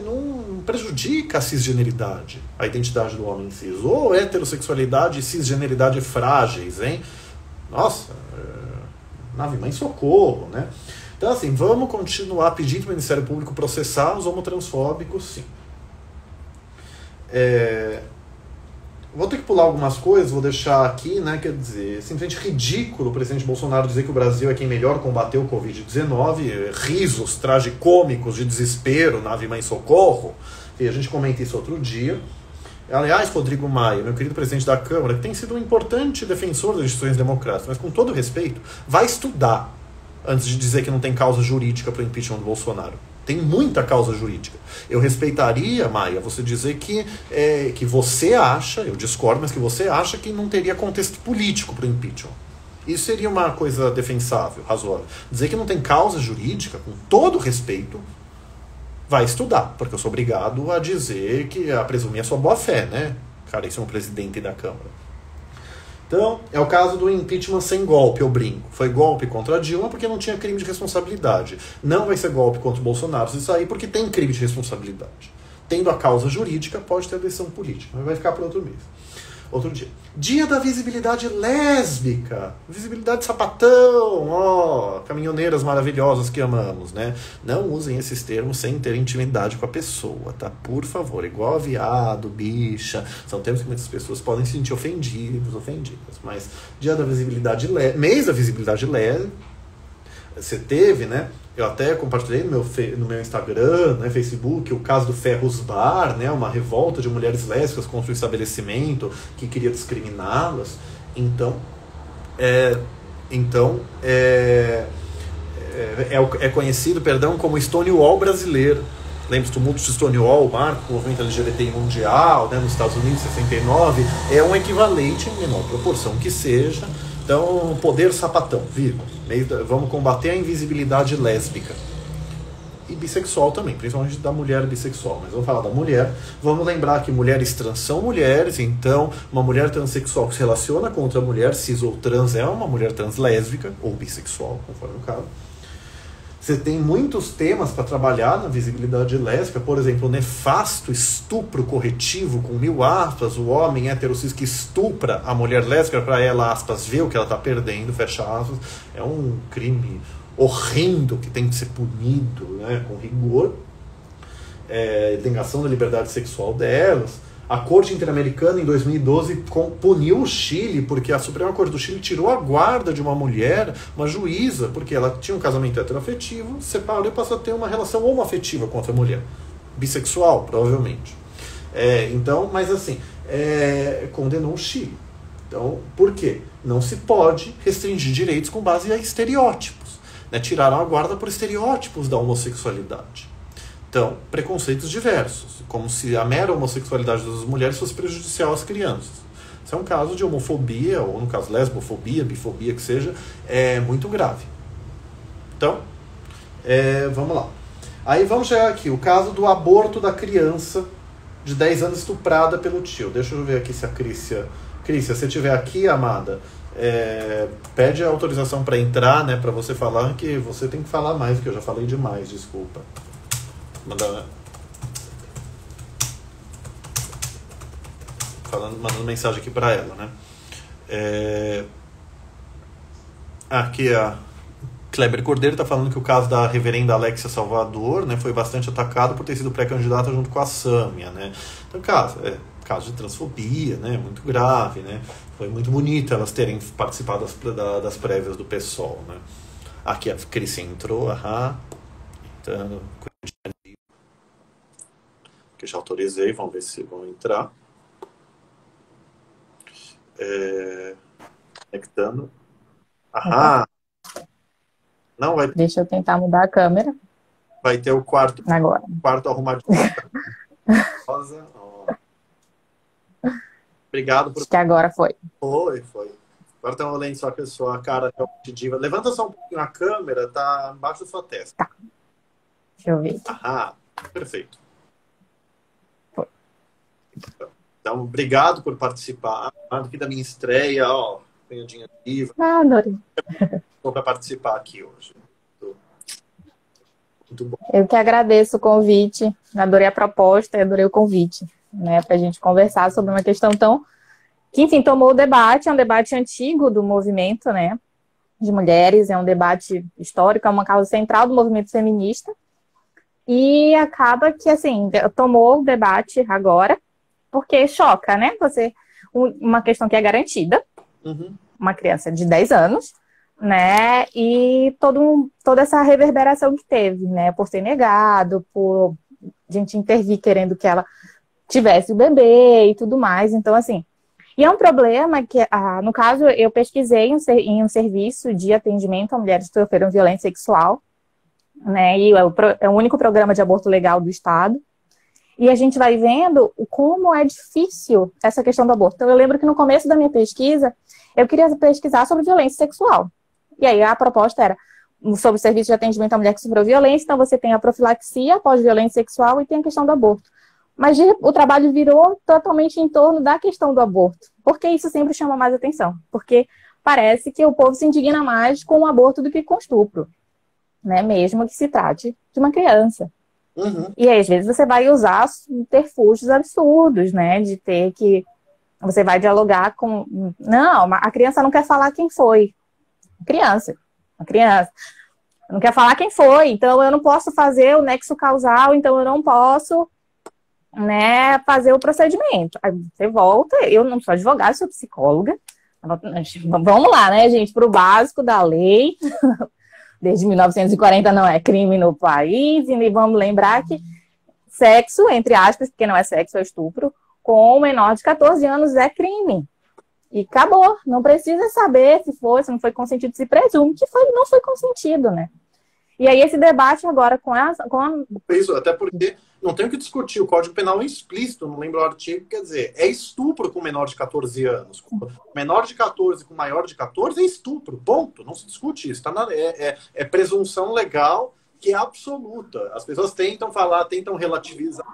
não prejudica a cisgeneridade, a identidade do homem cis. Ou heterossexualidade e cisgeneridade frágeis, hein? Nossa, nave mãe socorro, né? Então, assim, vamos continuar pedindo para o Ministério Público processar os homotransfóbicos, sim. Vou ter que pular algumas coisas, vou deixar aqui, né? Quer dizer, simplesmente ridículo o presidente Bolsonaro dizer que o Brasil é quem melhor combateu o Covid-19, risos tragicômicos de desespero, nave mãe socorro, e a gente comenta isso outro dia. Aliás, Rodrigo Maia, meu querido presidente da Câmara, que tem sido um importante defensor das instituições democráticas, mas com todo respeito, vai estudar antes de dizer que não tem causa jurídica para o impeachment do Bolsonaro. Tem muita causa jurídica. Eu respeitaria, Maia, você dizer que você acha, eu discordo, mas que você acha que não teria contexto político para o impeachment. Isso seria uma coisa defensável, razoável. Dizer que não tem causa jurídica, com todo respeito, vai estudar, porque eu sou obrigado a dizer a presumir a sua boa-fé, né? Cara, isso é um presidente da Câmara. Então, é o caso do impeachment sem golpe, eu brinco. Foi golpe contra a Dilma porque não tinha crime de responsabilidade. Não vai ser golpe contra o Bolsonaro se sair porque tem crime de responsabilidade. Tendo a causa jurídica, pode ter eleição política, mas vai ficar para outro mês. Outro dia. Dia da visibilidade lésbica. Visibilidade sapatão. Ó, caminhoneiras maravilhosas que amamos, né? Não usem esses termos sem ter intimidade com a pessoa, tá? Por favor. Igual viado, bicha. São termos que muitas pessoas podem se sentir ofendidas. Mas dia da visibilidade lésbica. Mês da visibilidade lésbica. Você teve, né? Eu até compartilhei no meu Instagram, né, Facebook, o caso do Ferros Bar, né, uma revolta de mulheres lésbicas contra o estabelecimento que queria discriminá-las. Então, é conhecido, como Stonewall brasileiro. Lembra-se do tumulto de Stonewall, o marco do movimento LGBTI mundial, né, nos Estados Unidos, em 69. É um equivalente, em menor proporção que seja. Então, poder sapatão, viva. Vamos combater a invisibilidade lésbica. E bissexual também, principalmente da mulher bissexual. Mas vamos falar da mulher. Vamos lembrar que mulheres trans são mulheres, então uma mulher transexual que se relaciona com outra mulher, cis ou trans, é uma mulher trans lésbica ou bissexual, conforme o caso. Você tem muitos temas para trabalhar na visibilidade lésbica, por exemplo, o nefasto estupro corretivo, com 1000 aspas, o homem heterossexual que estupra a mulher lésbica para ela, aspas, ver o que ela está perdendo, fecha aspas. É um crime horrendo que tem que ser punido, né, com rigor. Negação da liberdade sexual delas. A Corte Interamericana, em 2012, puniu o Chile, porque a Suprema Corte do Chile tirou a guarda de uma mulher, uma juíza, porque ela tinha um casamento heteroafetivo, separou e passou a ter uma relação homoafetiva com outra mulher. Bissexual, provavelmente. Condenou o Chile. Então, por quê? Não se pode restringir direitos com base em estereótipos. Né? Tiraram a guarda por estereótipos da homossexualidade. Então, preconceitos diversos, como se a mera homossexualidade das mulheres fosse prejudicial às crianças. Isso é um caso de homofobia, ou no caso lesbofobia, bifobia, que seja, muito grave. Então, vamos lá. Aí vamos chegar aqui, o caso do aborto da criança de 10 anos estuprada pelo tio. Deixa eu ver aqui se a Crícia, se você estiver aqui, amada, pede a autorização para entrar, né, para você falar, que você tem que falar mais, porque eu já falei demais, desculpa. Mandando mensagem aqui para ela, né? Aqui a Kleber Cordeiro está falando que o caso da reverenda Alexia Salvador, né, foi bastante atacado por ter sido pré-candidata junto com a Sâmia, né? Então, caso de transfobia, né, muito grave, né? Foi muito bonito elas terem participado das prévias do PSOL, né? Aqui a Cris entrou, então, que já autorizei, vamos ver se vão entrar. Conectando. Aham. Não, Deixa eu tentar mudar a câmera. Vai ter o quarto Agora. arrumadinho. Rosa. Obrigado por... Acho que agora foi. Foi. Agora tá olhando só a sua cara diva. Levanta só um pouquinho a câmera, tá embaixo da sua testa. Tá. Deixa eu ver. Aham, perfeito. Foi. Então, obrigado por participar aqui da minha estreia, ó. Canhadinha viva. Adorei. Estou para participar aqui hoje. Muito bom. Eu que agradeço o convite. Adorei a proposta e adorei o convite, né, para a gente conversar sobre uma questão que, enfim, tomou o debate. É um debate antigo do movimento, né, de mulheres. É um debate histórico, é uma causa central do movimento feminista. E acaba que, assim, tomou o debate agora, porque choca, né? Uma questão que é garantida, uma criança de 10 anos, né? E toda essa reverberação que teve, né? Por ser negado, por gente intervir querendo que ela tivesse o bebê e tudo mais. Então, assim, e é um problema que, no caso, eu pesquisei em um serviço de atendimento a mulheres que sofreram violência sexual, né? E é o único programa de aborto legal do Estado. E a gente vai vendo como é difícil essa questão do aborto. Então, eu lembro que no começo da minha pesquisa, eu queria pesquisar sobre violência sexual. E aí a proposta era sobre o serviço de atendimento à mulher que sofreu violência. Então, você tem a profilaxia pós-violência sexual e tem a questão do aborto. Mas o trabalho virou totalmente em torno da questão do aborto. Porque isso sempre chama mais atenção. Porque parece que o povo se indigna mais com o aborto do que com o estupro, né? Mesmo que se trate de uma criança. E aí, às vezes, você vai usar subterfúgios absurdos, né? De ter que... Você vai dialogar com... Não, a criança não quer falar quem foi. Uma criança. Não quer falar quem foi, então eu não posso fazer o nexo causal, então eu não posso, né, fazer o procedimento. Aí você volta, eu não sou advogada, sou psicóloga. Vamos lá, né, gente, para o básico da lei... Desde 1940 não é crime no país, e vamos lembrar que sexo, entre aspas, porque não é sexo, é estupro, com um menor de 14 anos é crime. E acabou, não precisa saber se não foi consentido, se presume que não foi consentido, né? E aí esse debate agora com a... Isso, até porque não tem o que discutir, o Código Penal é explícito, não lembro o artigo, quer dizer, é estupro com menor de 14 anos. Menor de 14 com maior de 14 é estupro, ponto, não se discute isso. É presunção legal que é absoluta. As pessoas tentam falar, tentam relativizar,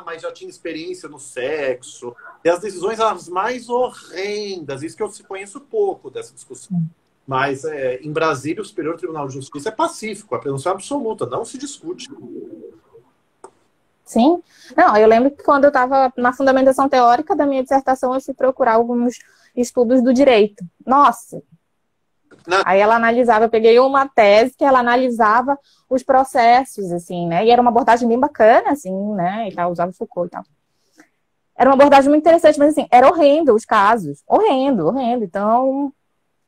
mas já tinha experiência no sexo. E as decisões as mais horrendas, isso que eu conheço pouco dessa discussão. Mas em Brasília, o Superior Tribunal de Justiça é pacífico, a presunção é absoluta, não se discute. Sim. Não, eu lembro que quando eu estava na fundamentação teórica da minha dissertação, eu fui procurar alguns estudos do direito. Nossa! Não. Aí ela analisava, eu peguei uma tese que ela analisava os processos, assim, né? E era uma abordagem bem bacana, assim, né? E tal, usava Foucault e tal. Era uma abordagem muito interessante, mas, assim, era horrendo os casos. Horrendo. Então...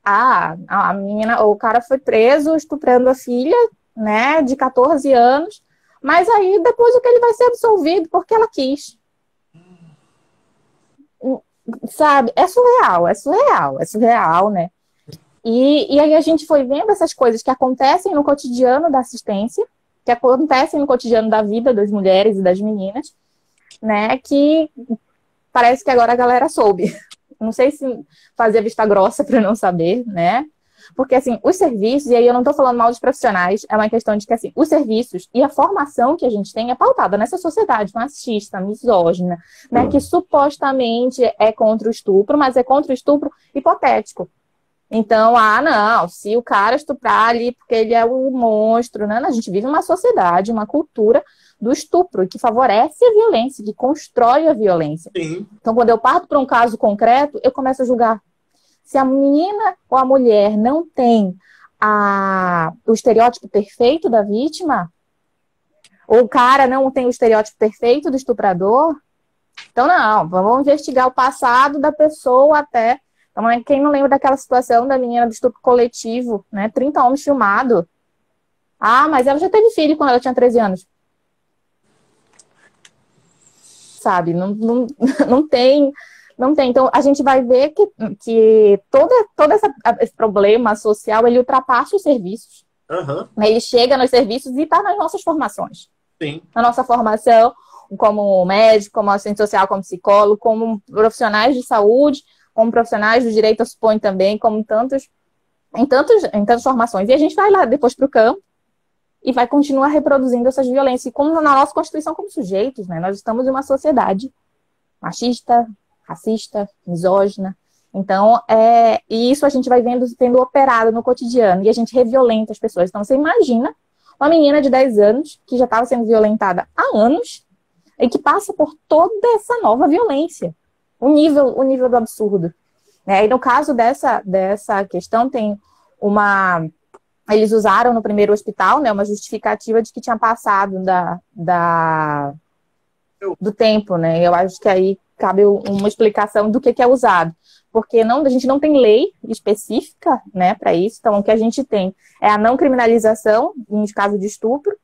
a menina, o cara foi preso estuprando a filha, né, de 14 anos, mas aí depois o que ele vai ser absolvido porque ela quis. Sabe? É surreal, né? E aí a gente foi vendo essas coisas que acontecem no cotidiano da assistência, que acontecem no cotidiano da vida das mulheres e das meninas, né, que parece que agora a galera soube. Não sei se fazer vista grossa para não saber, né? Porque, assim, os serviços, e aí eu não estou falando mal dos profissionais, é uma questão de que, assim, os serviços e a formação que a gente tem é pautada nessa sociedade machista, misógina, né? Que supostamente é contra o estupro, mas é contra o estupro hipotético. Então, não, se o cara estuprar ali porque ele é um monstro, né? A gente vive uma sociedade, uma cultura do estupro, que favorece a violência, que constrói a violência. Sim. Então, quando eu parto para um caso concreto, eu começo a julgar. Se a menina ou a mulher não tem o estereótipo perfeito da vítima, ou o cara não tem o estereótipo perfeito do estuprador, então não, vamos investigar o passado da pessoa até... Então, quem não lembra daquela situação da menina do estupro coletivo, né? 30 homens filmados. Mas ela já teve filho quando ela tinha 13 anos. Sabe? Não tem Não tem. Então, a gente vai ver que todo esse problema social, ele ultrapassa os serviços. Aham. Né? Ele chega nos serviços e está nas nossas formações. Sim. Na nossa formação, como médico, como assistente social, como psicólogo, como profissionais de saúde, como profissionais do direito, eu suponho também, como em tantas formações. E a gente vai lá depois para o campo e vai continuar reproduzindo essas violências. E como na nossa Constituição, como sujeitos, né? Nós estamos em uma sociedade machista, racista, misógina. Então, e isso a gente vai vendo sendo operado no cotidiano. E a gente reviolenta as pessoas. Então, você imagina uma menina de 10 anos que já estava sendo violentada há anos e que passa por toda essa nova violência. O nível do absurdo. Né? E no caso dessa questão, tem eles usaram no primeiro hospital, né, uma justificativa de que tinha passado do tempo, né? Eu acho que aí cabe uma explicação do que é usado. Porque a gente não tem lei específica, né, para isso. Então, o que a gente tem é a não criminalização em caso de estupro,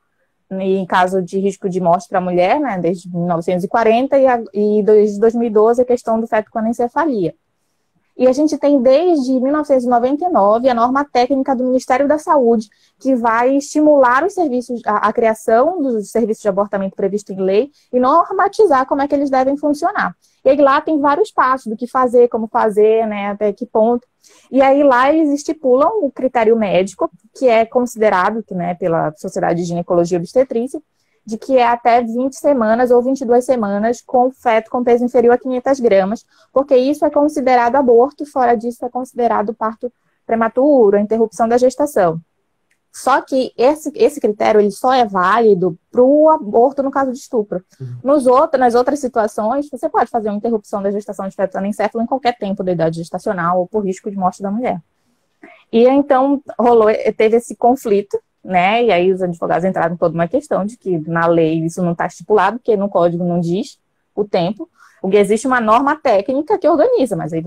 e em caso de risco de morte para a mulher, né, desde 1940, e desde 2012 a questão do feto com anencefalia. E a gente tem desde 1999 a norma técnica do Ministério da Saúde, que vai estimular os serviços, a criação dos serviços de abortamento previsto em lei e normatizar como é que eles devem funcionar. E aí lá tem vários passos do que fazer, como fazer, né, até que ponto. E aí lá eles estipulam o critério médico, que é considerado, né, pela Sociedade de Ginecologia e Obstetrícia, de que é até 20 semanas ou 22 semanas com feto com peso inferior a 500 gramas, porque isso é considerado aborto, fora disso é considerado parto prematuro, interrupção da gestação. Só que esse critério ele só é válido para o aborto no caso de estupro. Nas outras situações, você pode fazer uma interrupção da gestação de feto anencefalo em qualquer tempo da idade gestacional ou por risco de morte da mulher. E então teve esse conflito, né? E aí os advogados entraram em toda uma questão de que na lei isso não está estipulado, porque no código não diz o tempo. Porque existe uma norma técnica que organiza, mas aí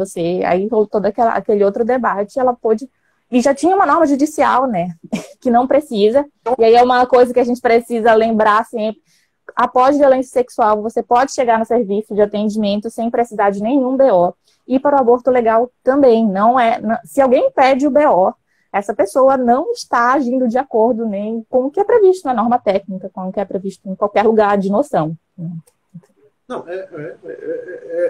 rolou todo aquele outro debate, ela pôde. E já tinha uma norma judicial, né? Que não precisa. E aí é uma coisa que a gente precisa lembrar sempre. Após violência sexual, você pode chegar no serviço de atendimento sem precisar de nenhum BO. E para o aborto legal também. Se alguém pede o BO, essa pessoa não está agindo de acordo nem com o que é previsto na norma técnica, com o que é previsto em qualquer lugar de noção. Não,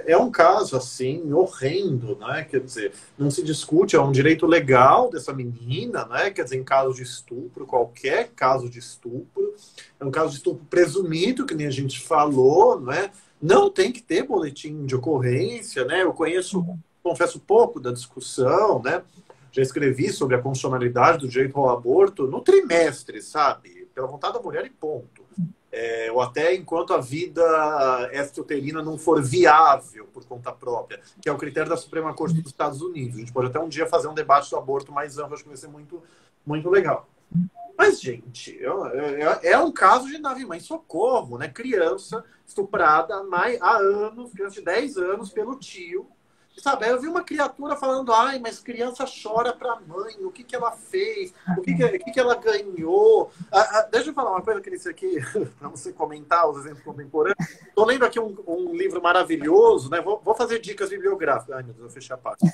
é um caso, assim, horrendo, né? Quer dizer, não se discute, é um direito legal dessa menina, né? Quer dizer, em caso de estupro, qualquer caso de estupro, é um caso de estupro presumido, que nem a gente falou, né? Não tem que ter boletim de ocorrência, né? Eu confesso pouco da discussão, né? Já escrevi sobre a constitucionalidade do direito ao aborto no trimestre, sabe? Pela vontade da mulher e ponto. Ou até enquanto a vida extrauterina não for viável por conta própria, que é o critério da Suprema Corte dos Estados Unidos. A gente pode até um dia fazer um debate do aborto mais amplo, acho que vai ser muito, muito legal. Mas, gente, é um caso de nave-mãe socorro, né? Criança estuprada há anos, criança de 10 anos, pelo tio. Sabe, eu vi uma criatura falando, mas criança chora pra mãe, o que ela fez, o que ela ganhou. Deixa eu falar uma coisa, Cris, aqui, para você comentar os exemplos contemporâneos. Estou lendo aqui um livro maravilhoso, né? Vou fazer dicas bibliográficas. Ai, meu Deus, eu fechei a página.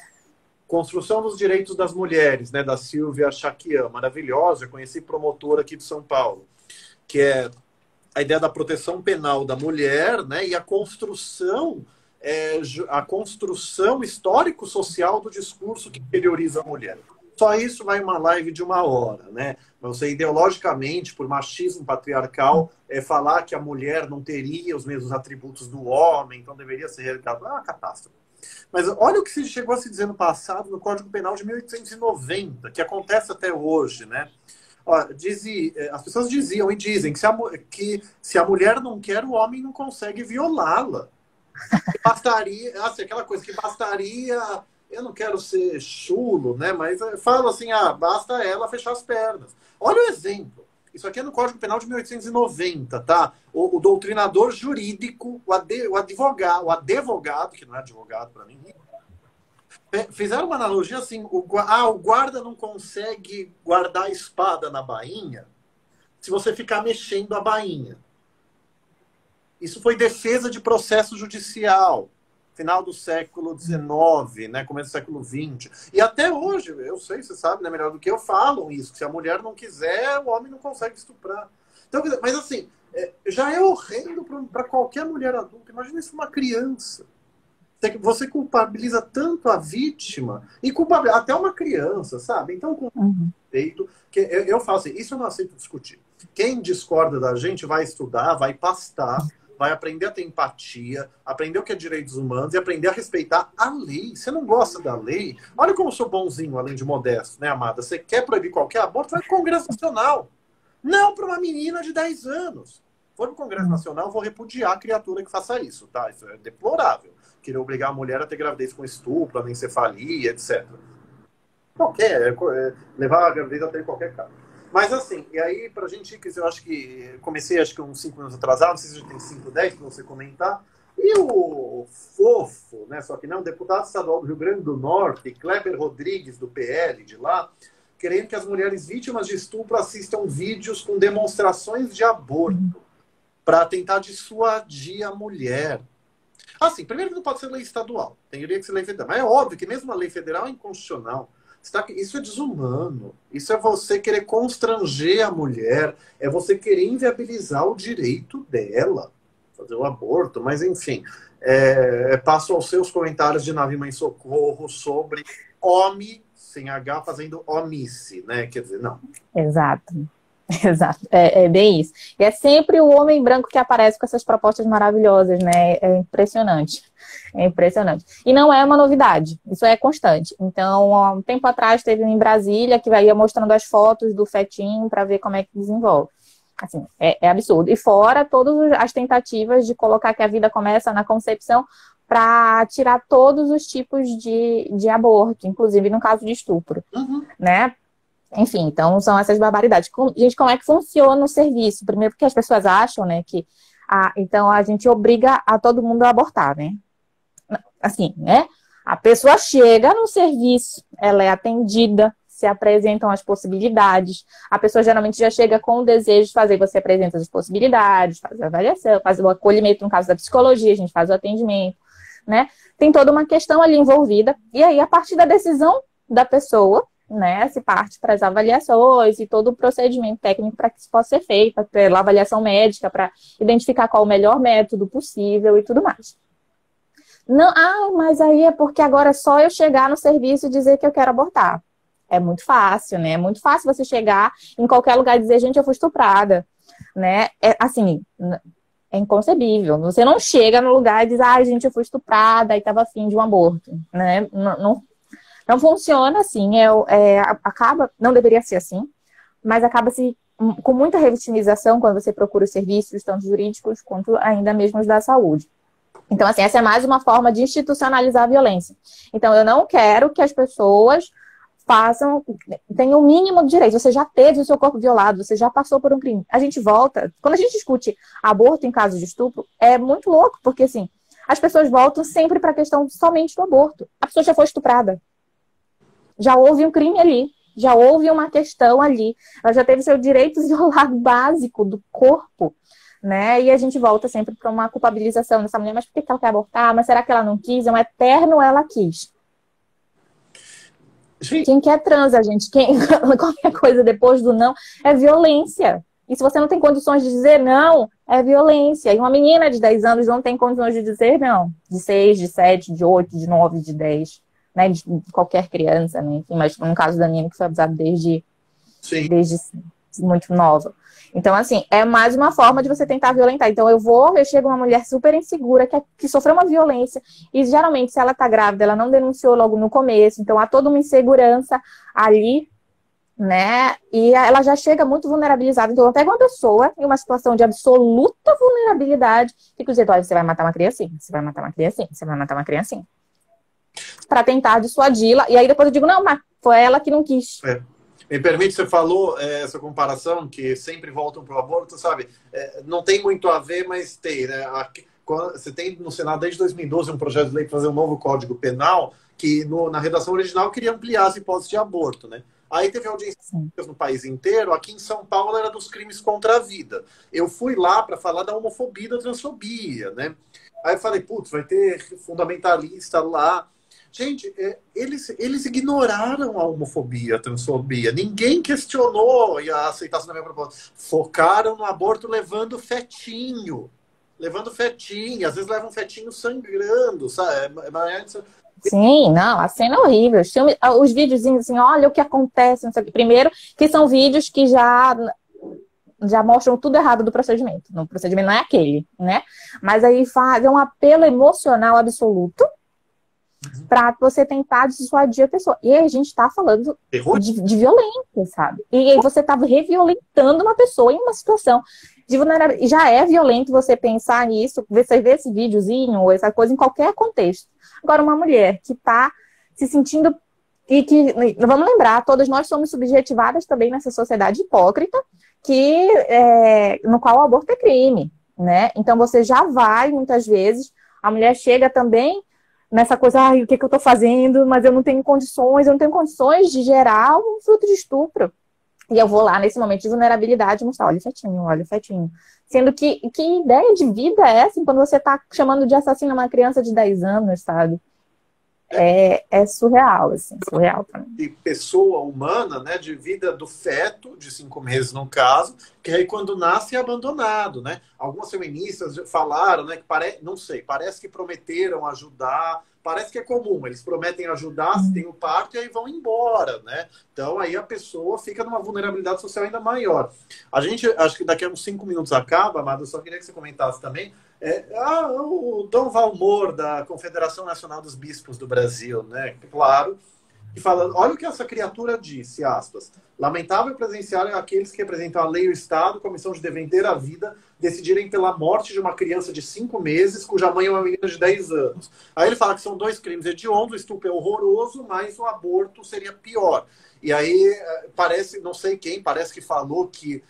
Construção dos Direitos das Mulheres, né? Da Silvia Chaquian, maravilhosa. Eu conheci promotora aqui de São Paulo, que é a ideia da proteção penal da mulher, né? E a construção histórico-social do discurso que inferioriza a mulher. Só isso vai uma live de 1 hora, né? Você ideologicamente, por machismo patriarcal, falar que a mulher não teria os mesmos atributos do homem, então deveria ser realizado. É uma catástrofe. Mas olha o que se chegou a se dizer no passado no Código Penal de 1890, que acontece até hoje, né? As pessoas diziam e dizem que se a mulher não quer, o homem não consegue violá-la. Bastaria, aquela coisa que bastaria, eu não quero ser chulo, né? Mas falo assim, basta ela fechar as pernas. Olha o exemplo. Isso aqui é no Código Penal de 1890, tá? O doutrinador jurídico, o advogado, que não é advogado para mim, fizeram uma analogia assim, o guarda não consegue guardar a espada na bainha se você ficar mexendo a bainha. Isso foi defesa de processo judicial. final do século XIX, né, começo do século XX. E até hoje, eu sei, você sabe, né, melhor do que eu, falam isso, que se a mulher não quiser, o homem não consegue estuprar. Então, mas assim, já é horrendo para qualquer mulher adulta. Imagina isso uma criança. Você culpabiliza tanto a vítima e culpabiliza até uma criança, sabe? Então, com respeito, que eu falo assim, isso eu não aceito discutir. Quem discorda da gente vai estudar, vai pastar, vai aprender a ter empatia, aprender o que é direitos humanos e aprender a respeitar a lei. Você não gosta da lei? Olha como eu sou bonzinho, além de modesto, né, amada? Você quer proibir qualquer aborto? Vai para o Congresso Nacional. Não para uma menina de 10 anos. Se for no Congresso Nacional, eu vou repudiar a criatura que faça isso, tá? Isso é deplorável. Querer obrigar a mulher a ter gravidez com estupro, anencefalia, etc. Qualquer, levar a gravidez até qualquer caso. Mas assim, e aí pra gente, eu acho que comecei acho que uns 5 minutos atrasado, não sei se já tem 5, 10 para você comentar. E o fofo, né, só que não, deputado estadual do Rio Grande do Norte, Kleber Rodrigues, do PL de lá, querendo que as mulheres vítimas de estupro assistam vídeos com demonstrações de aborto para tentar dissuadir a mulher. Assim, primeiro que não pode ser lei estadual, teria que ser lei federal. Mas é óbvio que mesmo a lei federal é inconstitucional. Isso é desumano. Isso é você querer constranger a mulher, é você querer inviabilizar o direito dela fazer o aborto. Mas, enfim, passo aos seus comentários de Navi Mãe Socorro sobre homem sem H fazendo omice, né? Quer dizer, não. Exato. Exato, é bem isso. E é sempre o homem branco que aparece com essas propostas maravilhosas, né? É impressionante. É impressionante. E não é uma novidade, isso é constante. Então, há um tempo atrás, teve em Brasília que ia mostrando as fotos do fetinho para ver como é que desenvolve. Assim, é absurdo. E fora todas as tentativas de colocar que a vida começa na concepção para tirar todos os tipos de aborto, inclusive no caso de estupro, né? Enfim, então são essas barbaridades. Gente, como é que funciona o serviço? Primeiro porque as pessoas acham, né, que então a gente obriga a todo mundo a abortar, né? Assim, né? A pessoa chega no serviço, ela é atendida, se apresentam as possibilidades. A pessoa geralmente já chega com o desejo de fazer, você apresenta as possibilidades, faz a avaliação, faz o acolhimento no caso da psicologia, a gente faz o atendimento, né? Tem toda uma questão ali envolvida. E aí, a partir da decisão da pessoa, né, se parte para as avaliações e todo o procedimento técnico para que isso possa ser feito, pela avaliação médica, para identificar qual o melhor método possível e tudo mais. Não, mas aí é porque agora é só eu chegar no serviço e dizer que eu quero abortar. É muito fácil, né? É muito fácil você chegar em qualquer lugar e dizer, gente, eu fui estuprada, né? Assim, é inconcebível. Você não chega no lugar e diz, gente, eu fui estuprada e estava afim de um aborto, né? Não funciona assim, acaba, não deveria ser assim, mas acaba-se com muita revitimização quando você procura os serviços, tanto jurídicos quanto ainda mesmo os da saúde. Então, assim, essa é mais uma forma de institucionalizar a violência. Então, eu não quero que as pessoas tenham o mínimo de direito. Você já teve o seu corpo violado, você já passou por um crime. A gente volta, quando a gente discute aborto em caso de estupro, é muito louco, porque, assim, as pessoas voltam sempre para a questão somente do aborto. A pessoa já foi estuprada. Já houve um crime ali, já houve uma questão ali, ela já teve seu direito violado básico do corpo, né? E a gente volta sempre para uma culpabilização dessa mulher, mas por que ela quer abortar? Mas será que ela não quis? É um eterno ela quis. Sim. Quem quer transa, gente, qualquer coisa depois do não é violência. E se você não tem condições de dizer não, é violência. E uma menina de 10 anos não tem condições de dizer não. De 6, de 7, de 8, de 9, de 10. Né, de qualquer criança, né? Enfim, mas no caso da Nina, que foi abusada desde muito nova. Então, assim, é mais uma forma de você tentar violentar. Então, eu chego uma mulher super insegura, que sofreu uma violência, e geralmente, se ela tá grávida, ela não denunciou logo no começo, então há toda uma insegurança ali, né? E ela já chega muito vulnerabilizada. Então, eu pego uma pessoa em uma situação de absoluta vulnerabilidade, fico dizendo, olha, você vai matar uma criancinha, você vai matar uma criancinha, você vai matar uma criancinha. Para tentar dissuadi-la, e aí depois eu digo, não, mas foi ela que não quis. Me permite, você falou essa comparação, que sempre voltam para o aborto, sabe? Não tem muito a ver, mas tem, né? Você tem no Senado desde 2012 um projeto de lei para fazer um novo Código Penal, que na redação original queria ampliar as hipóteses de aborto, né? Aí teve audiências no país inteiro. Aqui em São Paulo era dos crimes contra a vida. Eu fui lá para falar da homofobia e da transfobia, né? Aí eu falei, putz, vai ter fundamentalista lá. Gente, eles ignoraram a homofobia, a transfobia. Ninguém questionou a aceitação da minha proposta. Focaram no aborto levando fetinho. Levando fetinho. Às vezes levam fetinho sangrando, sabe? Sim, não, a cena é horrível. Os videozinhos assim, olha o que acontece. Não sei o que. Primeiro, que são vídeos que já mostram tudo errado do procedimento. O procedimento não é aquele, né? Mas aí fazem um apelo emocional absoluto para você tentar dissuadir a pessoa. E a gente está falando de violência, sabe? E aí você está reviolentando uma pessoa em uma situação de vulnerabilidade. Já é violento você pensar nisso, você ver esse videozinho ou essa coisa em qualquer contexto. Agora, uma mulher que está se sentindo... E que, vamos lembrar, todas nós somos subjetivadas também nessa sociedade hipócrita, no qual o aborto é crime, né? Então você já vai, muitas vezes, a mulher chega também nessa coisa, ai, o que eu tô fazendo? Mas eu não tenho condições de gerar um fruto de estupro. E eu vou lá, nesse momento de vulnerabilidade, mostrar, olha o fetinho. Sendo que ideia de vida é essa, quando você tá chamando de assassino uma criança de 10 anos, sabe? É surreal, assim, surreal pra mim. De pessoa humana, né, de vida do feto, de 5 meses no caso, que aí quando nasce é abandonado, né? Algumas feministas falaram, né, que parece que prometeram ajudar, parece que é comum, eles prometem ajudar, se tem o parto e aí vão embora, né? Então aí a pessoa fica numa vulnerabilidade social ainda maior. A gente, acho que daqui a uns 5 minutos acaba, Amado, eu só queria que você comentasse também, o Dom Valmor, da Confederação Nacional dos Bispos do Brasil, né? Claro, e falando, olha o que essa criatura disse, aspas, lamentável presenciar aqueles que representam a lei e o Estado com a missão de defender a vida, decidirem pela morte de uma criança de 5 meses, cuja mãe é uma menina de 10 anos. Aí ele fala que são 2 crimes hediondos, o estupro é horroroso, mas o aborto seria pior. E aí parece, não sei quem, parece que falou que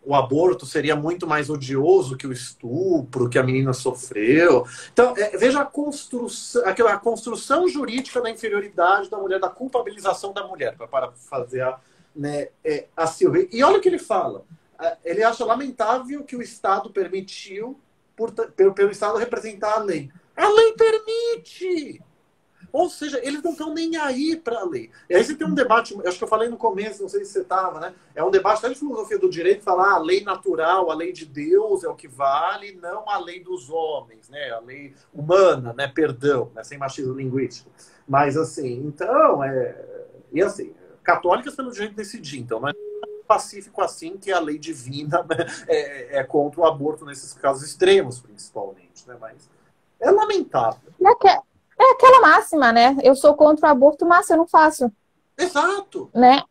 o aborto seria muito mais odioso que o estupro, que a menina sofreu. Então, veja a construção jurídica da inferioridade da mulher, da culpabilização da mulher, para fazer a Silvia. E olha o que ele fala. Ele acha lamentável que o Estado permitiu, pelo Estado representar a lei. A lei permite! Ou seja, eles não estão nem aí para a lei. E aí você tem um debate, acho que eu falei no começo, não sei se você estava, né? É um debate até de filosofia do direito, falar a lei natural, a lei de Deus é o que vale, não a lei dos homens, né? A lei humana, né? Perdão, né? Sem machismo linguístico. Mas assim, então, e assim, católicas pelo direito de decidir, então não é pacífico assim que a lei divina, né? é contra o aborto nesses casos extremos, principalmente, né? Mas é lamentável. É aquela máxima, né? Eu sou contra o aborto, mas eu não faço. Exato. Né?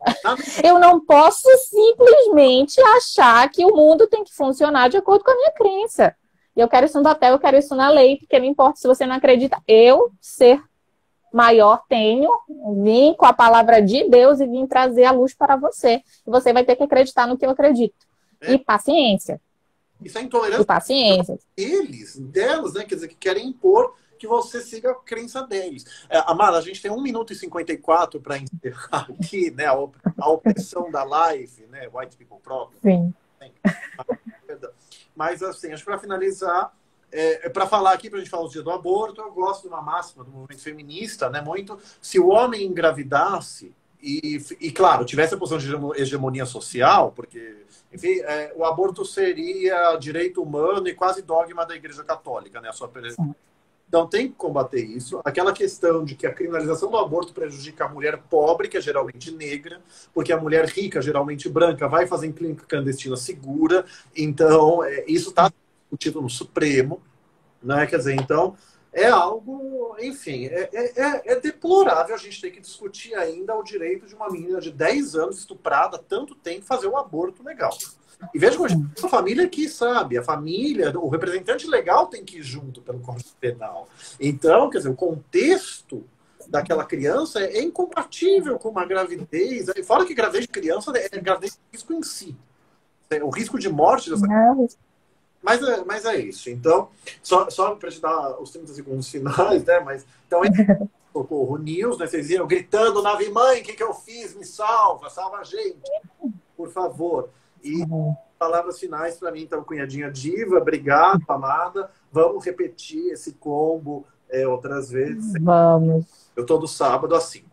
Eu não posso simplesmente achar que o mundo tem que funcionar de acordo com a minha crença. E eu quero isso no papel, eu quero isso na lei, porque não importa se você não acredita. Eu, ser maior, vim com a palavra de Deus e vim trazer a luz para você. E você vai ter que acreditar no que eu acredito. E paciência. Isso é intolerância. E paciência. Delas, né? Quer dizer, que querem impor que você siga a crença deles. Amada, a gente tem 1 minuto e 54 para encerrar aqui, né? A opressão da live, né? White People Problem. Sim. Mas, assim, acho que para finalizar, para falar aqui, para a gente falar o dia do aborto, eu gosto de uma máxima do movimento feminista, né? Muito, se o homem engravidasse e claro, tivesse a posição de hegemonia social, porque, enfim, o aborto seria direito humano e quase dogma da Igreja Católica, né? A sua Então tem que combater isso. Aquela questão de que a criminalização do aborto prejudica a mulher pobre, que é geralmente negra, porque a mulher rica, geralmente branca, vai fazer em clínica clandestina segura. Então, isso está discutido no Supremo, né? Quer dizer, então, é algo, enfim, é deplorável a gente ter que discutir ainda o direito de uma menina de 10 anos estuprada tanto tempo fazer um aborto legal. E veja que a família que sabe, a família, o representante legal tem que ir junto pelo Código Penal. Então, quer dizer, o contexto daquela criança é incompatível com uma gravidez. Fora que gravidez de criança é gravidez de risco em si. O risco de morte dessa criança. Mas é isso. Então, só para te dar os 30 segundos finais, né? Mas, então, Socorro News, né? Vocês viram gritando, nave mãe, o que eu fiz? Me salva a gente, por favor. E palavras finais para mim, então, cunhadinha diva, obrigado, amada. Vamos repetir esse combo outras vezes. Vamos. Eu tô do sábado às 5.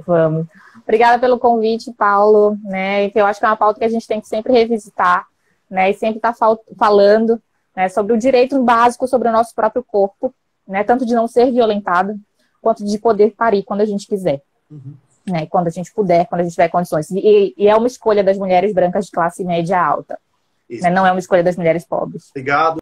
Vamos. Obrigada pelo convite, Paulo, né? Que eu acho que é uma pauta que a gente tem que sempre revisitar, né? E sempre estar falando, né, sobre o direito básico sobre o nosso próprio corpo, né? Tanto de não ser violentado, quanto de poder parir quando a gente quiser. Uhum. Né? Quando a gente puder, quando a gente tiver condições. E é uma escolha das mulheres brancas de classe média alta. Né? Não é uma escolha das mulheres pobres. Obrigado.